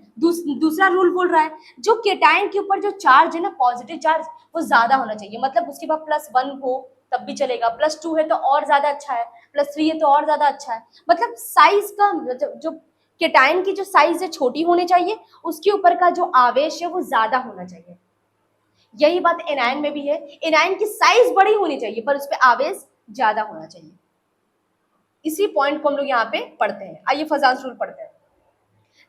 A: दूसरा रूल बोल रहा है, जो केटायन के ऊपर जो चार्ज है ना, पॉजिटिव चार्ज, वो ज्यादा होना चाहिए। मतलब उसके बाद +1 हो तब भी चलेगा, +2 है तो और ज्यादा अच्छा है, +3 है तो और ज्यादा अच्छा है। मतलब साइज का जो केटायन की जो साइज है छोटी होनी चाहिए, उसके ऊपर का जो आवेश है वो ज्यादा होना चाहिए। यही बात एनायन में भी है, एनायन की साइज बड़ी होनी चाहिए पर उस पर आवेश ज्यादा होना चाहिए। इसी पॉइंट को हम लोग यहाँ पे पढ़ते हैं। आइए फजांस रूल पढ़ते हैं।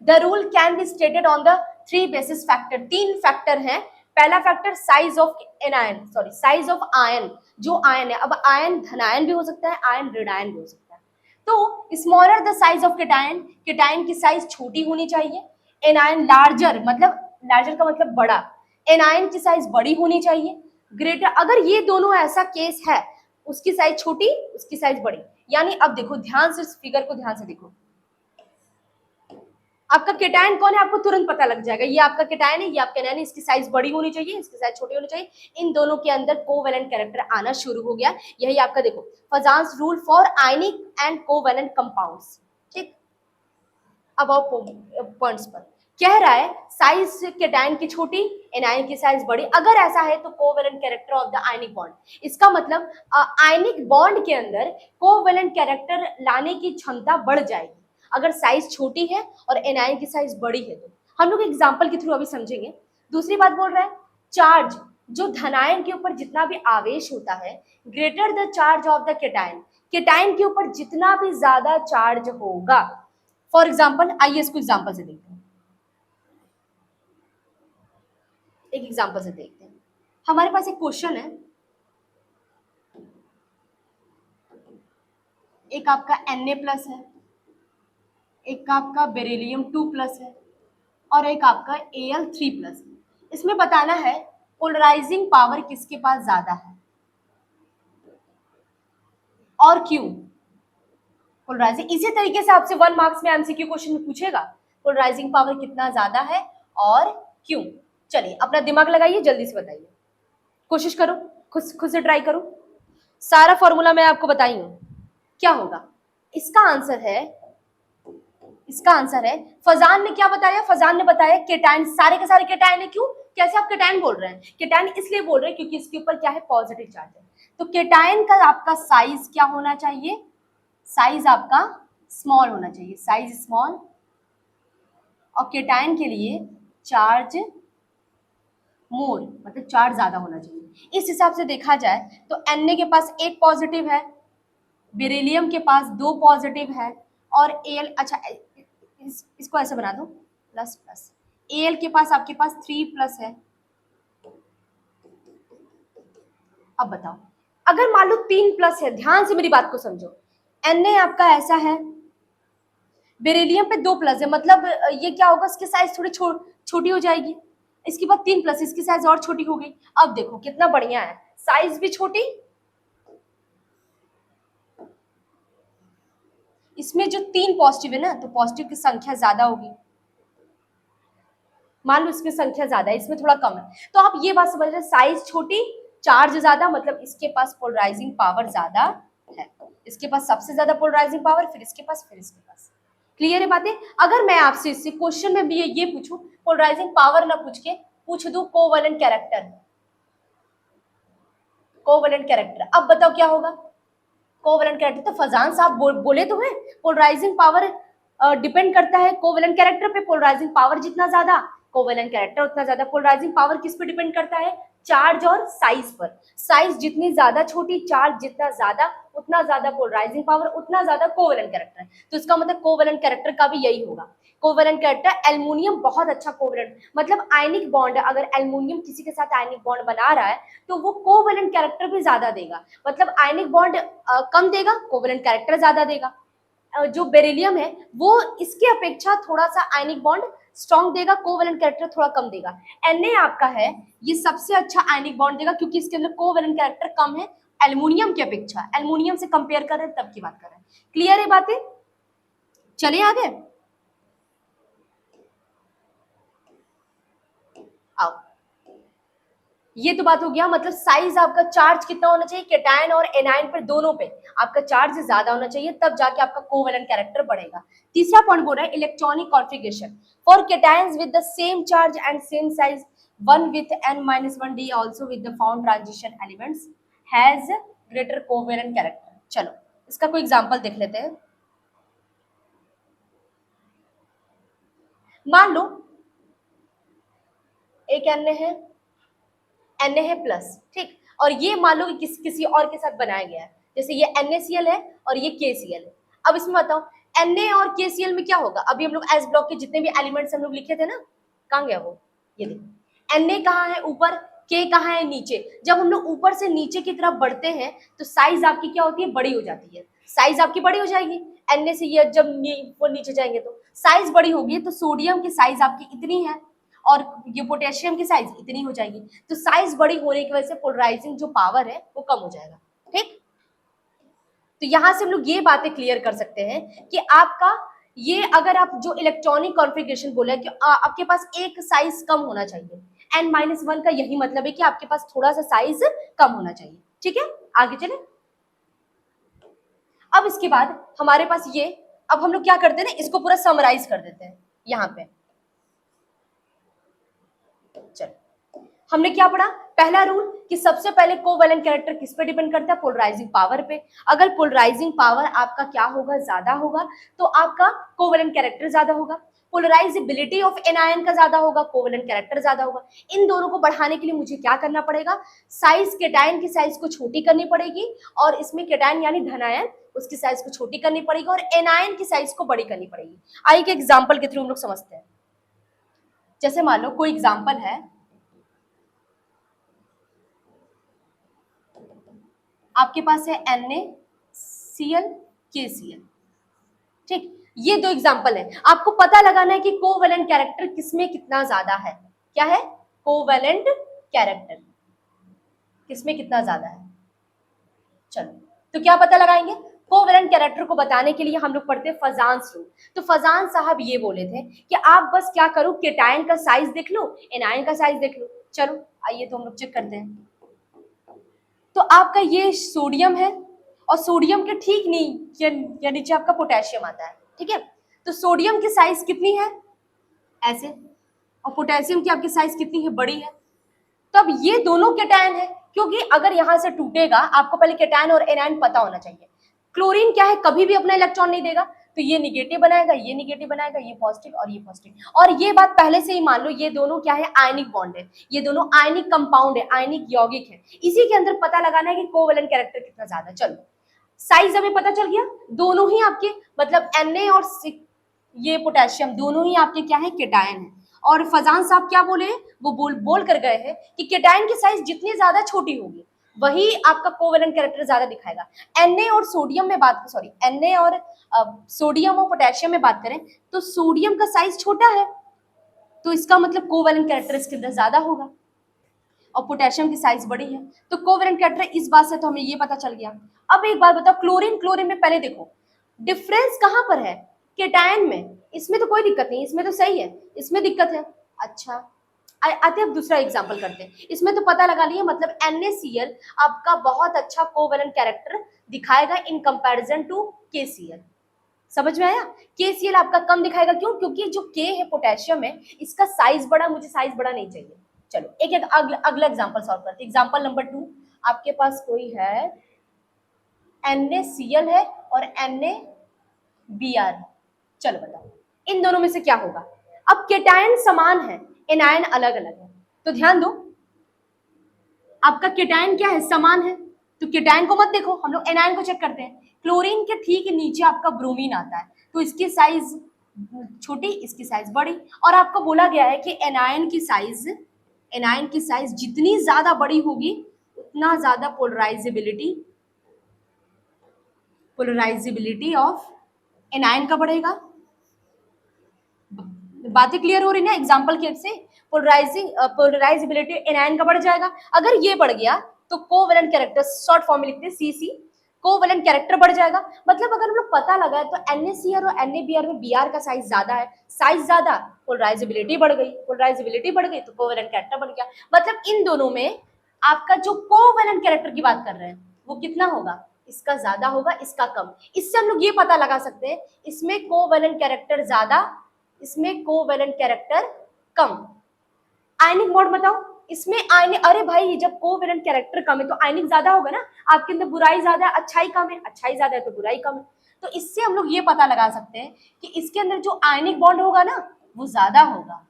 A: The rule can be stated on the 3 basis factor. 3 factor हैं। पहला factor size of size of ion, जो आयन है। अब आयन धनायन भी हो सकता है, आयन ऋणायन भी हो सकता है। तो smaller the size of cation, cation की साइज छोटी होनी चाहिए। एनायन लार्जर, मतलब लार्जर का मतलब बड़ा, एनायन की साइज बड़ी होनी चाहिए। ग्रेटर, अगर ये दोनों ऐसा केस है, उसकी साइज छोटी, उसकी साइज बड़ी। यानी अब देखो ध्यान से, इस फिगर को ध्यान से देखो। आपका केटायन कौन है आपको तुरंत पता लग जाएगा, ये आपका केटायन है, ये आपका एनायन है, इसकी साइज बड़ी होनी चाहिए, इसकी साइज छोटी होनी चाहिए। इन दोनों के अंदर कोवेलेंट कैरेक्टर आना शुरू हो गया। यही आपका देखो फजान्स rule for ionic and covalent compounds. ठीक, अब आओ पॉइंट्स पर। कह रहा है साइज केटायन की छोटी, एनायन की साइज बड़ी। अगर ऐसा है तो covalent character of the ionic bond, इसका मतलब आयनिक बॉन्ड के अंदर कोवेलेंट कैरेक्टर लाने की क्षमता बढ़ जाएगी अगर साइज छोटी है और एनायन की साइज बड़ी है तो। हम लोग एग्जांपल के थ्रू अभी समझेंगे। दूसरी बात बोल रहा है चार्ज, जो धनायन के ऊपर जितना भी आवेश होता है greater the charge of the cation, cation के ऊपर जितना भी ज्यादा चार्ज होगा। फॉर एग्जाम्पल आइए इसको एग्जाम्पल से देखते हैं, एक एग्जाम्पल से देखते हैं। हमारे पास एक क्वेश्चन है, एक आपका Na+ है, एक आपका बेरिलियम 2+ है और एक आपका Al3+ है। इसमें बताना है पोलराइजिंग पावर किसके पास ज्यादा है और क्यों। पोलराइजिंग इसी तरीके से आपसे 1 मार्क्स में एमसीक्यू क्वेश्चन में पूछेगा, पोलराइजिंग पावर कितना ज्यादा है और क्यों। चलिए अपना दिमाग लगाइए, जल्दी से बताइए, कोशिश करो, खुद से ट्राई करो। सारा फॉर्मूला मैं आपको बताई हूं, क्या होगा इसका आंसर है। इसका आंसर है, फजान ने क्या बताया, फजान ने बताया केटायन, सारे के सारे केटायन है। क्यों, कैसे आप केटायन बोल रहे हैं, केटायन इसलिए बोल रहे हैं क्योंकि इसके ऊपर क्या है, पॉजिटिव चार्ज है। तो केटायन का आपका साइज क्या होना चाहिए, साइज आपका स्मॉल होना चाहिए, साइज स्मॉल। और केटायन के लिए चार्ज मोर, मतलब चार्ज ज्यादा होना चाहिए। इस हिसाब से देखा जाए तो Na के पास 1 पॉजिटिव है, बेरिलियम के पास 2 पॉजिटिव है और Al, अच्छा इसको ऐसे बना दो प्लस प्लस, Al के पास आपके पास 3+ है। अब बताओ अगर मान लो 3+ है, ध्यान से मेरी बात को समझो, Na आपका ऐसा है, बेरिलियम पे 2+ है, मतलब ये क्या होगा, इसकी साइज थोड़ी छोटी हो जाएगी। इसके बाद 3+, इसकी साइज और छोटी हो गई। अब देखो कितना बढ़िया है, साइज भी छोटी, इसमें जो 3 पॉजिटिव है ना तो पॉजिटिव की संख्या ज्यादा होगी। मान लो इसमें संख्या ज्यादा है, इसमें थोड़ा कम है, तो आप ये बात समझ रहे हैं, साइज छोटी चार्ज ज्यादा, मतलब इसके पास पोलराइजिंग पावर ज्यादा है। इसके पास सबसे ज्यादा पोलराइजिंग पावर, फिर इसके पास, फिर इसके पास। क्लियर है बातें। अगर मैं आपसे इससे क्वेश्चन में भी ये पूछूं, पोलराइजिंग पावर ना पूछ के पूछ दूं कोवेलेंट कैरेक्टर, कोवेलेंट कैरेक्टर, अब बताओ क्या होगा। कोवेलेंट कैरेक्टर तो फजान साहब बोले तो है पोलराइजिंग पावर डिपेंड करता है कोवेलेंट कैरेक्टर पे, पोलराइजिंग पावर जितना ज्यादा कोवेलेंट कैरेक्टर उतना ज्यादा। पोलराइजिंग पावर किस पे डिपेंड करता है, चार्ज और साइज पर। साइज जितनी ज्यादा छोटी, चार्ज जितना ज्यादा, उतना ज्यादा पोलराइजिंग पावर, उतना ज्यादा कोवेलेंट कैरेक्टर। तो इसका मतलब कोवेलेंट कैरेक्टर का भी यही होगा। कोवेलेंट कैरेक्टर, एल्युमिनियम बहुत अच्छा कोवेलेंट, मतलब आयनिक बॉन्ड, अगर एल्युमिनियम किसी के साथ आयनिक बॉन्ड बना रहा है तो वो कोवेलेंट कैरेक्टर भी ज्यादा देगा, मतलब आयनिक बॉन्ड कम देगा, कोवेलेंट कैरेक्टर ज्यादा देगा। जो बेरिलियम है वो इसके अपेक्षा थोड़ा सा आयनिक बॉन्ड स्ट्रॉन्ग देगा, कोवेलेंट कैरेक्टर थोड़ा कम देगा। Na आपका है, ये सबसे अच्छा आयनिक बॉन्ड देगा क्योंकि इसके अंदर कोवेलेंट कैरेक्टर कम है एल्युमिनियम की अपेक्षा, एल्युमिनियम से कंपेयर कर रहे हैं तब की बात कर रहे हैं। क्लियर है बातें, चले आगे आओ। ये तो बात हो गया, मतलब साइज आपका, चार्ज कितना होना चाहिए केटायन और एनायन पर, दोनों पे आपका चार्ज ज्यादा होना चाहिए, तब जाके आपका कोवेलेंट कैरेक्टर बढ़ेगा। तीसरा पॉइंट बोल रहा है electronic configuration for cations with the same charge and same size, one with n-1d also with the found transition elements has greater covalent character। चलो इसका कोई एग्जांपल देख लेते हैं। मान लो एक Na है, Na है प्लस, ठीक, और ये मान लो कि किसी और के साथ बनाया गया है, जैसे ये NaCl है और ये KCl है। अब इसमें बताओ Na और KCl में क्या होगा, अभी हम लोग एस ब्लॉक के जितने भी एलिमेंट्स हम लोग लिखे थे ना, कहाँ गया वो, ये देखो Na कहाँ है ऊपर, K कहाँ है नीचे। जब हम लोग ऊपर से नीचे की तरफ बढ़ते हैं तो साइज आपकी क्या होती है, बड़ी हो जाती है, साइज आपकी बड़ी हो जाएगी। Na से ये जब वो नीचे जाएंगे तो साइज बड़ी होगी, तो सोडियम की साइज आपकी इतनी है और ये पोटेशियम की साइज इतनी हो जाएगी, तो साइज बड़ी होने की वजह से पोलराइजिंग जो पावर है वो कम हो जाएगा। ठीक, तो यहां से हम लोग ये बातें क्लियर कर सकते हैं कि आपका ये अगर आप जो इलेक्ट्रॉनिक कॉन्फ़िगरेशन बोला है कि आपके पास एक साइज कम होना चाहिए, n-1 का यही मतलब है कि आपके पास थोड़ा सा साइज कम होना चाहिए। ठीक है, आगे चले। अब इसके बाद हमारे पास ये, अब हम लोग क्या करते हैं ना, इसको पूरा समराइज कर देते हैं यहाँ पे। चलो, हमने क्या पढ़ा, पहला रूल कि सबसे पहले कोवेलेंट कैरेक्टर किस पे डिपेंड करता है, पोलराइजिंग पावर पे। अगर पोलराइजिंग पावर आपका क्या होगा, ज्यादा होगा, तो आपका कोवेलेंट कैरेक्टर ज्यादा होगा। पोलराइजेबिलिटी ऑफ एनायन का ज्यादा होगा, कोवेलेंट कैरेक्टर ज्यादा होगा। इन दोनों को बढ़ाने के लिए मुझे क्या करना पड़ेगा, साइज, केटायन की साइज को छोटी करनी पड़ेगी, और इसमें केटायन यानी धनायन, उसकी साइज को छोटी करनी पड़ेगी, और एनायन की साइज को बड़ी करनी पड़ेगी। आइए एक एग्जाम्पल के थ्रू हम लोग समझते हैं। जैसे मान लो कोई एग्जाम्पल है, आपके पास है NaCl KCl। ठीक, ये दो एग्जांपल है। आपको पता लगाना है कि कोवेलेंट कैरेक्टर किसमें कितना ज्यादा है। क्या है, कोवेलेंट कैरेक्टर किसमें कितना ज्यादा है। चलो, तो क्या पता लगाएंगे, कोवेलेंट कैरेक्टर को बताने के लिए हम लोग पढ़ते हैं फजान्स रूल। तो फजान साहब ये बोले थे कि आप बस क्या करो, केटायन का साइज देख लो, एनायन का साइज देख लो। चलो आइए तो हम लोग चेक करते हैं। तो आपका ये सोडियम है, और सोडियम के ठीक या नीचे आपका पोटेशियम आता है। ठीक है, तो सोडियम की साइज कितनी है, ऐसे, और पोटेशियम की आपकी साइज कितनी है, बड़ी है। तो अब ये दोनों केटायन है, क्योंकि अगर यहां से टूटेगा, आपको पहले केटायन और एनायन पता होना चाहिए। क्लोरीन क्या है, कभी भी अपना इलेक्ट्रॉन नहीं देगा, तो ये निगेटिव बनाएगा, ये निगेटिव बनाएगा, ये पॉजिटिव और ये पॉजिटिव। और ये बात पहले से ही मान लो, ये दोनों क्या है, आयनिक बॉन्ड है, ये दोनों आयनिक कंपाउंड है, आयनिक यौगिक है। इसी के अंदर पता लगाना है कि कोवेलेंट कैरेक्टर कितना ज्यादा। चलो, साइज हमें पता चल गया, दोनों ही आपके मतलब Na और ये पोटेशियम दोनों ही आपके क्या है, केटायन है। और फजान साहब क्या बोले, वो बोल कर गए हैं कि केटायन की साइज जितनी ज्यादा छोटी होगी, वही आपका कोवेलेंट कैरेक्टर ज्यादा दिखाएगा। Na और सोडियम में बात, सॉरी, Na और सोडियम और पोटेशियम में बात करें, तो सोडियम का साइज छोटा है, तो इसका मतलब कोवेलेंट कैरेक्टर इसके अंदर ज्यादा होगा, और पोटेशियम की साइज बड़ी है, तो कोवेलेंट कैरेक्टर इस बात से तो हमें ये पता चल गया। अब एक बात बताओ, क्लोरीन, क्लोरीन में पहले देखो डिफरेंस कहां पर है, केटायन में। इसमें तो कोई दिक्कत नहीं, इसमें तो सही है, इसमें दिक्कत है। अच्छा, आते अब दूसरा एग्जांपल करते हैं। इसमें तो पता लगा लिए, मतलब NaCl आपका बहुत अच्छा कोवेलेंट कैरेक्टर दिखाएगा इन कंपैरिजन टू KCl। समझ में आया, KCl आपका कम दिखाएगा, क्यों, क्योंकि जो K है पोटेशियम है, इसका साइज बड़ा, मुझे साइज बड़ा नहीं चाहिए। चलो एक एक अगला एग्जांपल सॉल्व करते हैं। एग्जांपल नंबर 2, आपके पास कोई है, NaCl है और NaBr है। चलो बताओ इन दोनों में से क्या होगा। अब केटायन समान है, एनायन अलग अलग है, तो ध्यान दो, आपका केटायन क्या है, समान है, तो केटायन को मत देखो, हम लोग एनायन को चेक करते हैं। क्लोरीन के ठीक नीचे आपका ब्रोमीन आता है, तो इसकी साइज छोटी, इसकी साइज बड़ी। और आपको बोला गया है कि एनायन की साइज जितनी ज्यादा बड़ी होगी, उतना ज्यादा पोलराइजेबिलिटी ऑफ एनायन का बढ़ेगा। बातें क्लियर हो रही ना, एग्जांपल के से पोलराइजेबिलिटी एनायन का बढ़ जाएगा। अगर ये बढ़ गया तो कोवेलेंट कैरेक्टर, शॉर्ट फॉर्म में लिखते हैं CC, कोवेलेंट कैरेक्टर बढ़ जाएगा। मतलब अगर हम लोग पता लगाए तो NaCl और NaBr में Br का साइज ज्यादा है, साइज ज्यादा, पोलराइजेबिलिटी बढ़ गई, पोलराइजेबिलिटी बढ़ गई तो कोवेलेंट कैरेक्टर बढ़ गया। मतलब इन दोनों में आपका जो कोवेलेंट कैरेक्टर की बात कर रहे हैं, वो कितना होगा, इसका ज्यादा होगा, इसका कम। इससे हम लोग ये पता लगा सकते हैं, इसमें कोवेलेंट कैरेक्टर ज्यादा, इसमें कोवेलेंट कैरेक्टर कम। आयनिक बॉन्ड बताओ, इसमें आयनिक, अरे भाई जब कोवेलेंट कैरेक्टर कम है तो आयनिक ज्यादा होगा ना, आपके अंदर बुराई ज्यादा है, अच्छाई कम है, अच्छाई ज्यादा है तो बुराई कम है। तो इससे हम लोग ये पता लगा सकते हैं कि इसके अंदर जो आयनिक बॉन्ड होगा ना, वो ज्यादा होगा,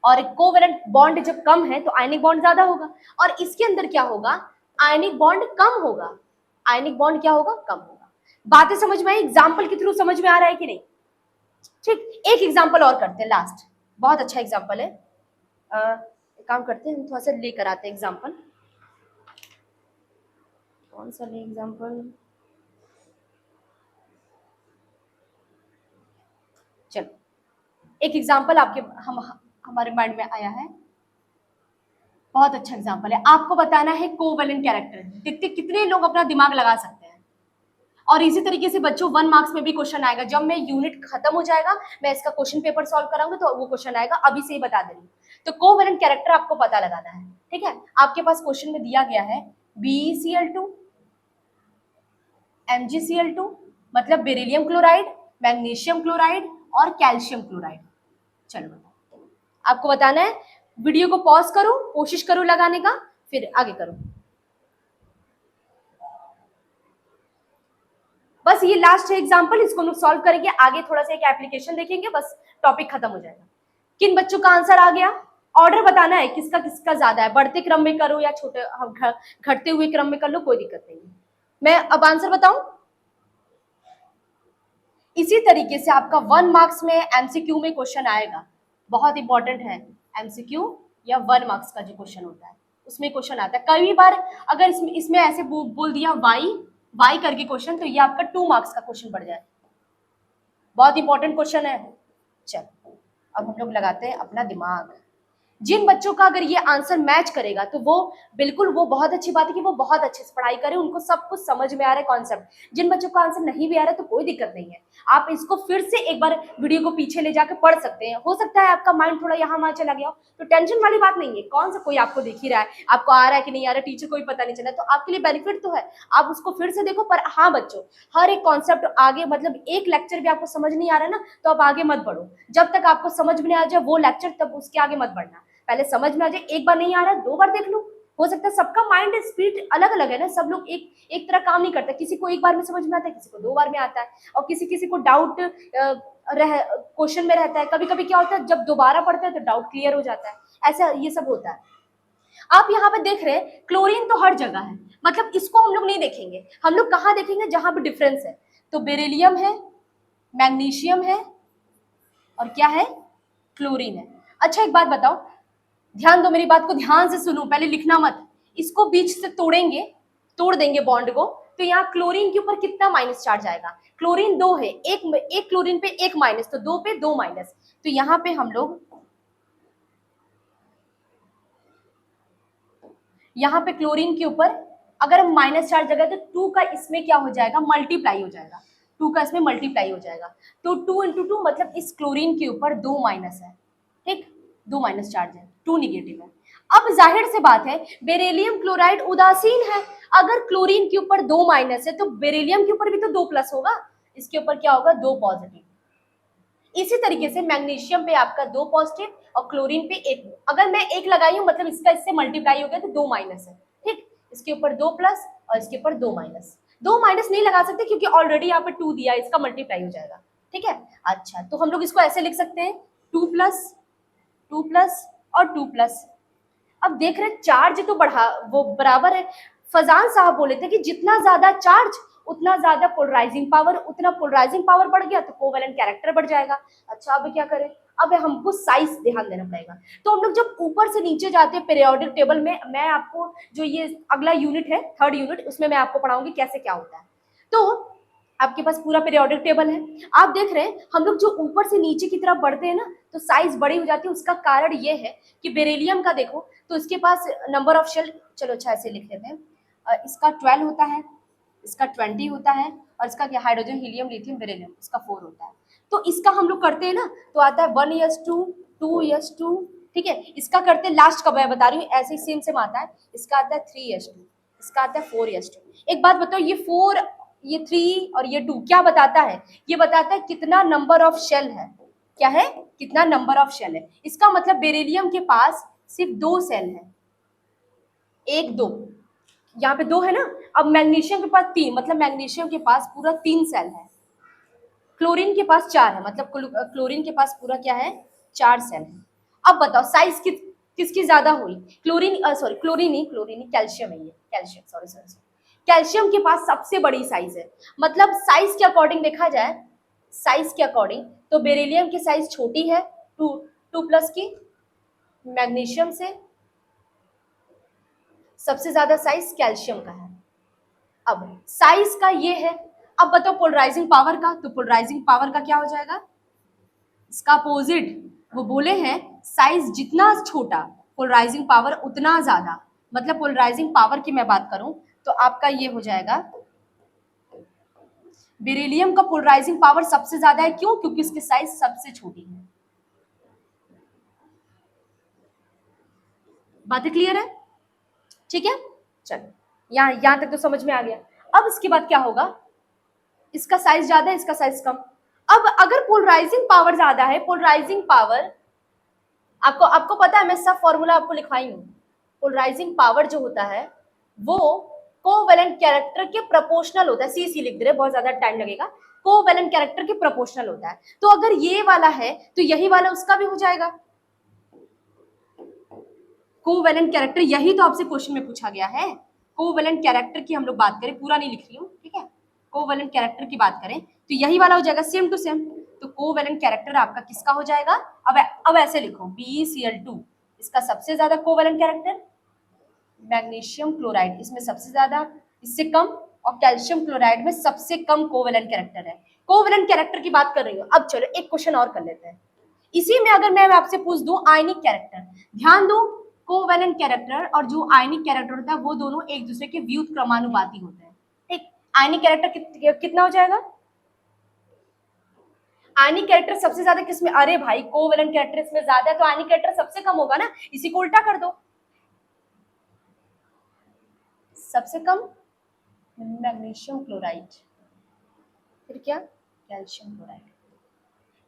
A: और कोवेलेंट बॉन्ड जब कम है तो आयनिक बॉन्ड ज्यादा होगा। और इसके अंदर क्या होगा, आयनिक बॉन्ड कम होगा, आयनिक बॉन्ड क्या होगा, कम होगा। बातें समझ में आई, एग्जाम्पल के थ्रू समझ में आ रहा है कि नहीं। ठीक, एक एग्जाम्पल और करते हैं, लास्ट, बहुत अच्छा एग्जाम्पल है। एक काम करते हैं, हम थोड़ा सा लेकर आते हैं एग्जाम्पल। कौन सा ले एग्जाम्पल, चलो एक एग्जाम्पल आपके हमारे माइंड में आया है, बहुत अच्छा एग्जाम्पल है। आपको बताना है कोवेलेंट कैरेक्टर, देखते कितने लोग अपना दिमाग लगा सकते हैं। और इसी तरीके से बच्चों 1 मार्क्स में भी क्वेश्चन आएगा। जब मैं यूनिट खत्म हो जाएगा मैं इसका क्वेश्चन पेपर सॉल्व कराऊंगी तो वो क्वेश्चन आएगा, अभी से ही बता दे रही हूँ। तो कोवेलेंट कैरेक्टर आपको पता लगाना है, ठीक है। आपके पास क्वेश्चन में दिया गया है BeCl2, MgCl2 मतलब बेरिलियम क्लोराइड, मैग्नीशियम क्लोराइड और कैल्शियम क्लोराइड। चलो बताओ, आपको बताना है। वीडियो को पॉज करो, कोशिश करो लगाने का, फिर आगे करो। बस ये लास्ट है एग्जांपल, इसको हम लोग सॉल्व करेंगे। आगे थोड़ा सा एक एप्लीकेशन देखेंगे, बस टॉपिक खत्म हो जाएगा। किन बच्चों का आंसर आ गया? ऑर्डर बताना है किसका किसका ज्यादा है, बढ़ते क्रम में करो या छोटे घटते हुए क्रम में कर लो, कोई दिक्कत नहीं है। मैं अब आंसर बताऊं। इसी तरीके से आपका 1 मार्क्स में एमसीक्यू में क्वेश्चन आएगा, बहुत इंपॉर्टेंट है। एमसीक्यू या 1 मार्क्स का जो क्वेश्चन होता है उसमें क्वेश्चन आता है। कई बार अगर इसमें ऐसे बोल दिया वाई करके क्वेश्चन, तो ये आपका 2 मार्क्स का क्वेश्चन बढ़ जाए। बहुत इंपॉर्टेंट क्वेश्चन है। चल अब हम लोग लगाते हैं अपना दिमाग। जिन बच्चों का अगर ये आंसर मैच करेगा तो वो बिल्कुल, वो बहुत अच्छी बात है कि वो बहुत अच्छे से पढ़ाई करें, उनको सब कुछ समझ में आ रहा है कॉन्सेप्ट। जिन बच्चों का आंसर नहीं भी आ रहा है तो कोई दिक्कत नहीं है, आप इसको फिर से एक बार वीडियो को पीछे ले जाकर पढ़ सकते हैं। हो सकता है आपका माइंड थोड़ा यहाँ वहां चला गया हो, तो टेंशन वाली बात नहीं है। कौन सा कोई आपको देख ही रहा है, आपको आ रहा है कि नहीं आ रहा है, टीचर को भी पता नहीं चला, तो आपके लिए बेनिफिट तो है, आप उसको फिर से देखो। पर हाँ बच्चों, हर एक कॉन्सेप्ट आगे, मतलब एक लेक्चर भी आपको समझ नहीं आ रहा है ना, तो आप आगे मत बढ़ो। जब तक आपको समझ में नहीं आ जाए वो लेक्चर, तब उसके आगे मत बढ़ना। पहले समझ में आ जाए, एक बार नहीं आ रहा है 2 बार देख लो। हो सकता है, सबका माइंड स्पीड अलग अलग है ना, सब लोग एक तरह काम नहीं करते। किसी को एक बार में समझ में आता है, किसी को 2 बार में आता है, और किसी को डाउट क्वेश्चन में रहता है। कभी कभी क्या होता है, जब दोबारा पढ़ते हैं तो डाउट क्लियर हो जाता है, ऐसा ये सब होता है। आप यहाँ पे देख रहे हैं क्लोरीन तो हर जगह है, मतलब इसको हम लोग नहीं देखेंगे। हम लोग कहाँ देखेंगे? जहां पे डिफरेंस है। तो बेरिलियम है, मैग्नीशियम है, और क्या है? क्लोरीन है। अच्छा एक बात बताओ, ध्यान दो, मेरी बात को ध्यान से सुनो, पहले लिखना मत। इसको बीच से तोड़ेंगे, तोड़ देंगे बॉन्ड को, तो यहाँ क्लोरीन के ऊपर कितना माइनस चार्ज आएगा? क्लोरीन 2 है, एक क्लोरीन पे 1 माइनस, तो 2 पे 2 माइनस। तो यहाँ पे हम लोग, यहाँ पे क्लोरीन के ऊपर अगर हम माइनस चार्ज लगाए तो 2 का इसमें क्या हो जाएगा? मल्टीप्लाई हो जाएगा। 2 का इसमें मल्टीप्लाई हो जाएगा, तो 2 इंटू 2 मतलब इस क्लोरीन के ऊपर 2 माइनस है, ठीक, 2 माइनस चार्ज है, 2 निगेटिव है। अब जाहिर से बात है, बेरिलियम क्लोराइड उदासीन है। अगर क्लोरीन के ऊपर 2 माइनस है तो बेरिलियम के ऊपर भी तो 2 प्लस होगा, इसके ऊपर क्या होगा? 2 पॉजिटिव। इसी तरीके से मैग्नीशियम पे आपका 2 पॉजिटिव और क्लोरीन पे 1। अगर मैं 1 लगाई हूं मतलब इसका इससे मल्टीप्लाई हो गया तो 2 माइनस है, ठीक। इसके ऊपर 2 प्लस और इसके ऊपर 2 माइनस। 2 माइनस नहीं लगा सकते क्योंकि ऑलरेडी यहाँ पे 2 दिया है, इसका मल्टीप्लाई हो जाएगा, ठीक है। अच्छा तो हम लोग इसको ऐसे लिख सकते हैं 2 प्लस 2 प्लस और 2 प्लस। अब देख रहे चार्ज तो बढ़ा, वो बराबर है। फजान साहब बोले थे कि जितना ज्यादा चार्ज उतना ज्यादा पोलराइजिंग पावर, उतना पोलराइजिंग पावर बढ़ गया तो कोवेलेंट कैरेक्टर बढ़ जाएगा। अच्छा अब क्या करें? अब हमको साइज ध्यान देना पड़ेगा। तो हम लोग जब ऊपर से नीचे जाते हैं पीरियोडिक टेबल में, मैं आपको जो ये अगला यूनिट है 3rd यूनिट, उसमें मैं आपको पढ़ाऊंगी कैसे क्या होता है। तो आपके पास पूरा पीरियोडिक टेबल है, आप देख रहे हैं हम लोग जो ऊपर से नीचे की तरफ बढ़ते हैं ना तो साइज बड़ी हो जाती है। उसका कारण ये है कि बेरिलियम का देखो तो इसके पास नंबर ऑफ शेल, चलो अच्छा ऐसे लिख लेते हैं, इसका 12 होता है, इसका 20 होता है, और इसका क्या? हाइड्रोजन, हीलियम, लिथियम, बेरिलियम, इसका 4 होता है। तो इसका हम लोग करते हैं ना तो आता है 1s2 2s2, ठीक है। इसका करते हैं लास्ट का मैं बता रही हूँ, ऐसे ही सेम सेम आता है। इसका आता है 3s2, इसका आता है 4s2। एक बात बताओ, ये 4, ये 3 और ये 2 क्या बताता है? ये बताता है कितना नंबर ऑफ शेल है। क्या है? कितना नंबर ऑफ शेल है। इसका मतलब बेरिलियम के पास सिर्फ 2 सेल है, 1 2, यहाँ पे 2 है ना। अब मैग्नीशियम के पास 3, मतलब मैग्नीशियम के पास पूरा 3 सेल है। क्लोरीन के पास 4 है, मतलब क्लोरीन के पास पूरा क्या है? 4 सेल है। अब बताओ साइज किसकी ज्यादा हुई? क्लोरीन, सॉरी क्लोरीन नहीं, कैल्शियम है ये, कैल्शियम, सॉरी। कैल्शियम के पास सबसे बड़ी साइज है। मतलब साइज के अकॉर्डिंग देखा जाए, साइज के अकॉर्डिंग तो बेरिलियम की साइज छोटी है 2 प्लस की, मैग्नीशियम से सबसे ज्यादा साइज कैल्शियम का है। अब साइज का ये है। अब बताओ पोलराइजिंग पावर का, तो पोलराइजिंग पावर का क्या हो जाएगा? इसका अपोजिट। वो बोले हैं साइज जितना छोटा पोलराइजिंग पावर उतना ज्यादा। मतलब पोलराइजिंग पावर की मैं बात करूं तो आपका ये हो जाएगा बेरिलियम का पोलराइजिंग पावर सबसे ज्यादा है, क्यों? क्योंकि इसकी साइज सबसे छोटी है। बातें क्लियर है? ठीक है, चलो यहां तक तो समझ में आ गया। अब इसके बाद क्या होगा, इसका साइज ज्यादा है, इसका साइज कम। अब अगर पोलराइजिंग पावर ज्यादा है, पोलराइजिंग पावर आपको आपको पता है, मैं सब फॉर्मूला आपको लिखवाई हूँ। पोलराइजिंग पावर जो होता है वो कोवेलेंट कैरेक्टर के प्रोपोर्शनल होता है। सी लिख दे रहे, बहुत ज्यादा टाइम लगेगा। कोवेलेंट कैरेक्टर के प्रोपोर्शनल होता है। तो अगर ये वाला है तो यही वाला उसका भी हो जाएगा। कोवेलेंट कैरेक्टर, यही तो आपसे क्वेश्चन में पूछा गया है। कोवेलेंट कैरेक्टर की हम लोग बात करें, पूरा नहीं लिख रही हूँ, ठीक है। कोवेलेंट कैरेक्टर की बात करें तो यही वाला हो जाएगा, सेम टू सेम। तो कोवेलेंट कैरेक्टर आपका किसका हो जाएगा? अब ऐसे लिखो, BeCl2 इसका सबसे ज्यादा कोवेलेंट कैरेक्टर, मैग्नीशियम क्लोराइड इसमें सबसे ज्यादा, इससे कम, और कैल्शियम क्लोराइड में सबसे कम कोवेलेंट कैरेक्टर है। कोवेलेंट कैरेक्टर की बात कर रही हूँ। अब चलो एक क्वेश्चन और कर लेते हैं। इसी में अगर मैं आपसे पूछ दूं आयनिक कैरेक्टर, ध्यान दो, कोवेलेंट कैरेक्टर और जो आयनिक कैरेक्टर होता है वो दोनों एक दूसरे के व्युत्क्रमानुपाती होते हैं, ठीक। आयनिक कैरेक्टर कितना हो जाएगा? आयनिक कैरेक्टर सबसे ज्यादा किसमें? अरे भाई कोवेलेंट कैरेक्टर इसमें ज्यादा है तो आयनिक कैरेक्टर सबसे कम होगा ना, इसी को उल्टा कर दो। सबसे कम मैग्नीशियम क्लोराइड, फिर क्या? Calcium chloride.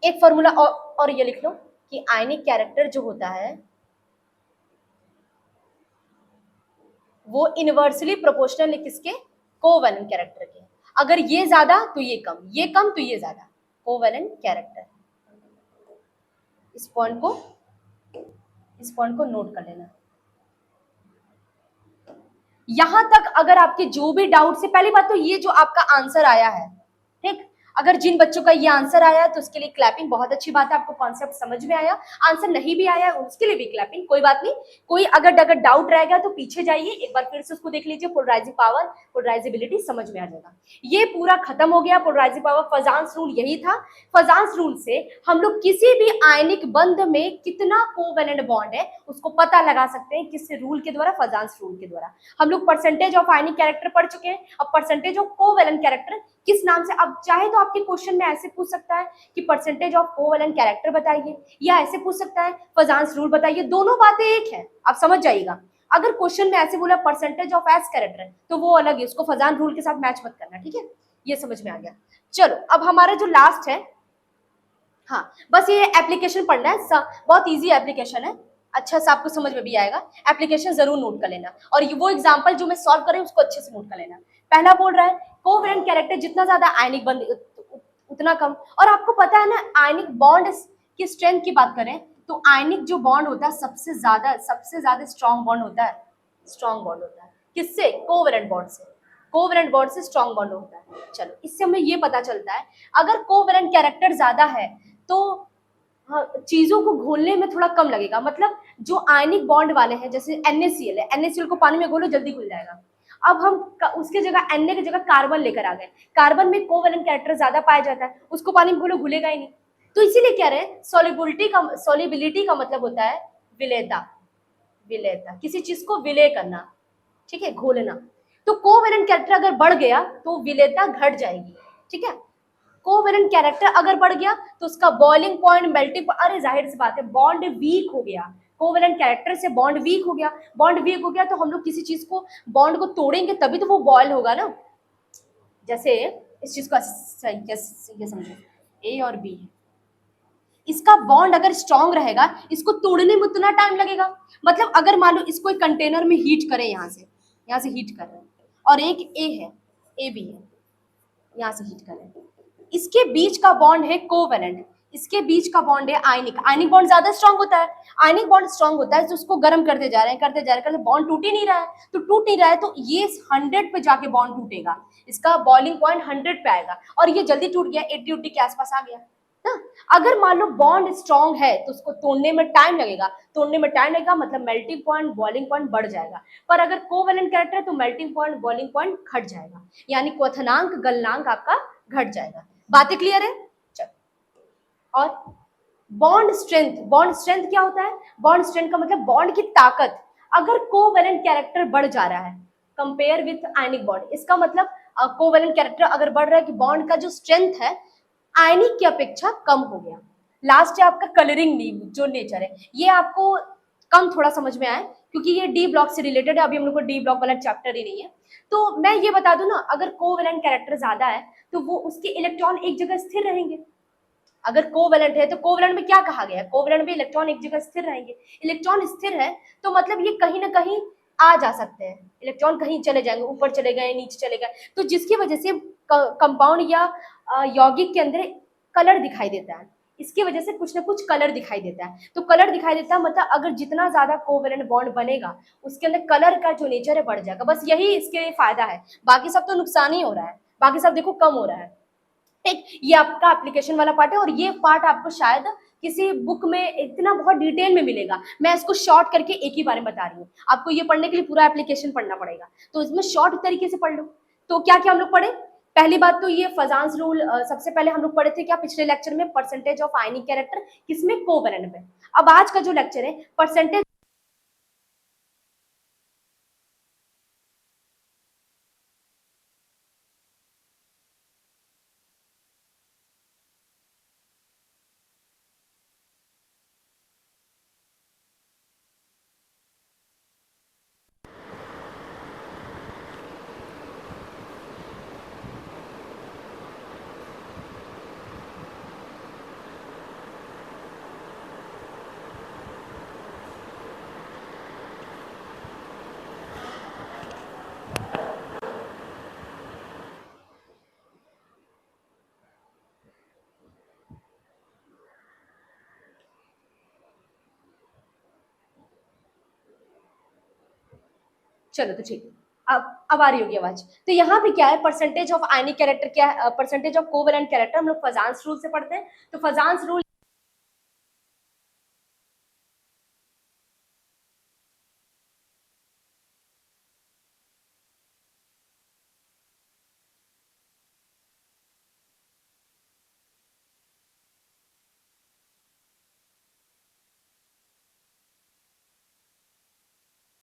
A: एक फॉर्मूला और ये लिख लो कि आयनिक कैरेक्टर जो होता है वो इनवर्सली प्रोपोर्शनल है किसके? कोवेलेंट कैरेक्टर के। अगर ये ज्यादा तो ये कम, ये कम तो ये ज्यादा। कोवेलेंट कैरेक्टर, इस पॉइंट को नोट कर लेना। यहां तक अगर आपके जो भी डाउट से, पहली बात तो ये जो आपका आंसर आया है, ठीक, अगर जिन बच्चों का ये आंसर आया तो उसके लिए क्लैपिंग, बहुत अच्छी बात है, आपको कॉन्सेप्ट समझ में आया। आंसर नहीं भी आया उसके लिए भी क्लैपिंग, कोई बात नहीं। कोई अगर डाउट रह गया तो पीछे जाइए, एक बार फिर से उसको देख लीजिए, पोलराइजिंग पावर, पोलराइजेबिलिटी समझ में आ जाएगा। ये पूरा खत्म हो गया पोलराइजिंग पावर। फजांस रूल यही था। फजांस रूल से हम लोग किसी भी आयनिक बंध में कितना कोवेलेंट बॉन्ड है उसको पता लगा सकते हैं, किस रूल के द्वारा? फजांस रूल के द्वारा। हम लोग परसेंटेज ऑफ आयनिक कैरेक्टर पढ़ चुके हैं, अब परसेंटेज ऑफ कोवेलेंट कैरेक्टर किस नाम से, अब चाहे तो आपके क्वेश्चन में ऐसे पूछ सकता है कि परसेंटेज ऑफ कोवेलेंट कैरेक्टर बताइए, या ऐसे पूछ सकता है फजांस रूल बताइए, दोनों बातें एक है, आप समझ जाइएगा। अगर क्वेश्चन में ऐसे बोला परसेंटेज ऑफ एस कैरेक्टर तो वो अलग है, उसको फजान रूल के साथ मैच मत करना, ठीक है। ये समझ में आ गया। चलो अब हमारा जो लास्ट है, हाँ बस ये एप्लीकेशन पढ़ना है, बहुत इजी एप्लीकेशन है, अच्छा से आपको समझ में भी आएगा। एप्लीकेशन जरूर नोट कर लेना, और वो एग्जांपल जो मैं सॉल्व कर रही हूँ उसको अच्छे से नोट कर लेना। पहला बोल रहा है कोवेलेंट कैरेक्टर जितना ज्यादा आयनिक बंध उतना कम। और आपको पता है ना, आयनिक बॉन्ड की स्ट्रेंथ की बात करें तो आयनिक जो बॉन्ड होता है सबसे ज्यादा स्ट्रॉन्ग बॉन्ड होता है, स्ट्रॉन्ग बॉन्ड होता है किससे? कोवेलेंट बॉन्ड से। कोवेलेंट बॉन्ड से स्ट्रॉन्ग बॉन्ड होता है। चलो इससे हमें ये पता चलता है अगर कोवेलेंट कैरेक्टर ज्यादा है तो हाँ, चीजों को घोलने में थोड़ा कम लगेगा। मतलब जो आयनिक बॉन्ड वाले हैं, जैसे NaCl है, NaCl को पानी में घोलो जल्दी घुल जाएगा। अब हम उसके जगह Na की जगह कार्बन लेकर आ गए, कार्बन में कोवेलेंट कैरेक्टर ज्यादा पाया जाता है, उसको पानी में घोलो घुलेगा ही नहीं। तो इसीलिए कह रहे हैं सॉल्युबिलिटी का मतलब होता है विलेयता, विलेयता किसी चीज को विलय करना, ठीक है, घोलना। तो कोवेलेंट कैरेक्टर अगर बढ़ गया तो विलेयता घट जाएगी, ठीक है। कोवेलेंट कैरेक्टर अगर बढ़ गया तो उसका बॉइलिंग पॉइंट, मेल्टिंग, अरे जाहिर सी बात है बॉन्ड वीक हो गया, कोवेलेंट कैरेक्टर से बॉन्ड वीक हो गया। बॉन्ड वीक हो गया तो हम लोग किसी चीज को, बॉन्ड को तोड़ेंगे तभी तो वो बॉयल होगा ना। जैसे इस चीज को ये समझो, A और B है, इसका बॉन्ड अगर स्ट्रांग रहेगा इसको तोड़ने में उतना टाइम लगेगा। मतलब अगर मान लो इसको एक कंटेनर में हीट करें, यहाँ से हीट कर रहे हैं, और एक A है, AB है, यहाँ से हीट करें, इसके बीच का बॉन्ड है कोवेलेंट, इसके बीच का बॉन्ड है आयनिक। आयनिक बॉन्ड ज्यादा स्ट्रांग होता है, आयनिक बॉन्ड स्ट्रांग होता है तो उसको गर्म करते जा रहे हैं, बॉन्ड टूट ही नहीं रहा है, तो टूट नहीं रहा है तो ये 100 पे जाके बॉन्ड टूटेगा, इसका बॉइलिंग पॉइंट 100 पे आएगा, और ये जल्दी टूट गया, 80 के आसपास आ गया ना। अगर मान लो बॉन्ड स्ट्रांग है तो उसको तोड़ने में टाइम लगेगा, मतलब मेल्टिंग पॉइंट, बॉइलिंग पॉइंट बढ़ जाएगा। पर अगर कोवेलेंट कैरेक्टर है तो मेल्टिंग पॉइंट, बॉइलिंग पॉइंट घट जाएगा, यानी क्वथनांक, गलनांक आपका घट जाएगा। बातें क्लियर है? चलो, और बॉन्ड स्ट्रेंथ क्या होता है? बॉन्ड स्ट्रेंथ का मतलब बॉन्ड की ताकत। अगर कोवेलेंट कैरेक्टर बढ़ जा रहा है कंपेयर विथ आयनिक बॉन्ड, इसका मतलब कोवेलेंट कैरेक्टर अगर बढ़ रहा है कि बॉन्ड का जो स्ट्रेंथ है आयनिक की अपेक्षा कम हो गया। लास्ट है आपका कलरिंग नीव जो नेचर है, ये आपको कम थोड़ा समझ में आए क्योंकि ये डी ब्लॉक से रिलेटेड है, अभी हम लोग को डी ब्लॉक वाला चैप्टर ही नहीं है। तो मैं ये बता दूं ना, अगर कोवेलेंट कैरेक्टर ज्यादा है तो वो उसके इलेक्ट्रॉन एक जगह स्थिर रहेंगे। अगर कोवेलेंट है तो कोवेलेंट में क्या कहा गया है, कोवेलेंट में इलेक्ट्रॉन एक जगह स्थिर रहेंगे। इलेक्ट्रॉन स्थिर है तो मतलब ये कहीं ना कहीं आ जा सकते हैं, इलेक्ट्रॉन कहीं चले जाएंगे, ऊपर चले गए, नीचे चले गए, तो जिसकी वजह से कंपाउंड या यौगिक के अंदर कलर दिखाई देता है। इसकी वजह से कुछ ना कुछ कलर दिखाई देता है। तो कलर दिखाई देता है मतलब अगर जितना ज्यादा कोवेलेंट बॉन्ड बनेगा उसके अंदर कलर का जो नेचर है बढ़ जाएगा। बस यही इसके फायदा है, बाकी सब तो नुकसान ही हो रहा है, बाकी सब देखो कम हो रहा है। ठीक, ये आपका एप्लीकेशन वाला पार्ट है और ये पार्ट आपको शायद किसी बुक में इतना बहुत डिटेल में मिलेगा। मैं इसको शॉर्ट करके एक ही बारे में बता रही हूँ, आपको ये पढ़ने के लिए पूरा एप्लीकेशन पढ़ना पड़ेगा, तो इसमें शॉर्ट तरीके से पढ़ लो। तो क्या क्या हम लोग पढ़े, पहली बात तो ये फजांस रूल, सबसे पहले हम लोग पढ़े थे क्या पिछले लेक्चर में, परसेंटेज ऑफ आयनिक कैरेक्टर किसमें, कोवेलेंट में। अब आज का जो लेक्चर है परसेंटेज, चलो तो ठीक है, अब आ रही होगी आवाज। तो यहाँ पे क्या है, परसेंटेज ऑफ आयनिक कैरेक्टर क्या है, परसेंटेज ऑफ कोवेलेंट कैरेक्टर हम लोग फजांस रूल से पढ़ते हैं। तो फजांस रूल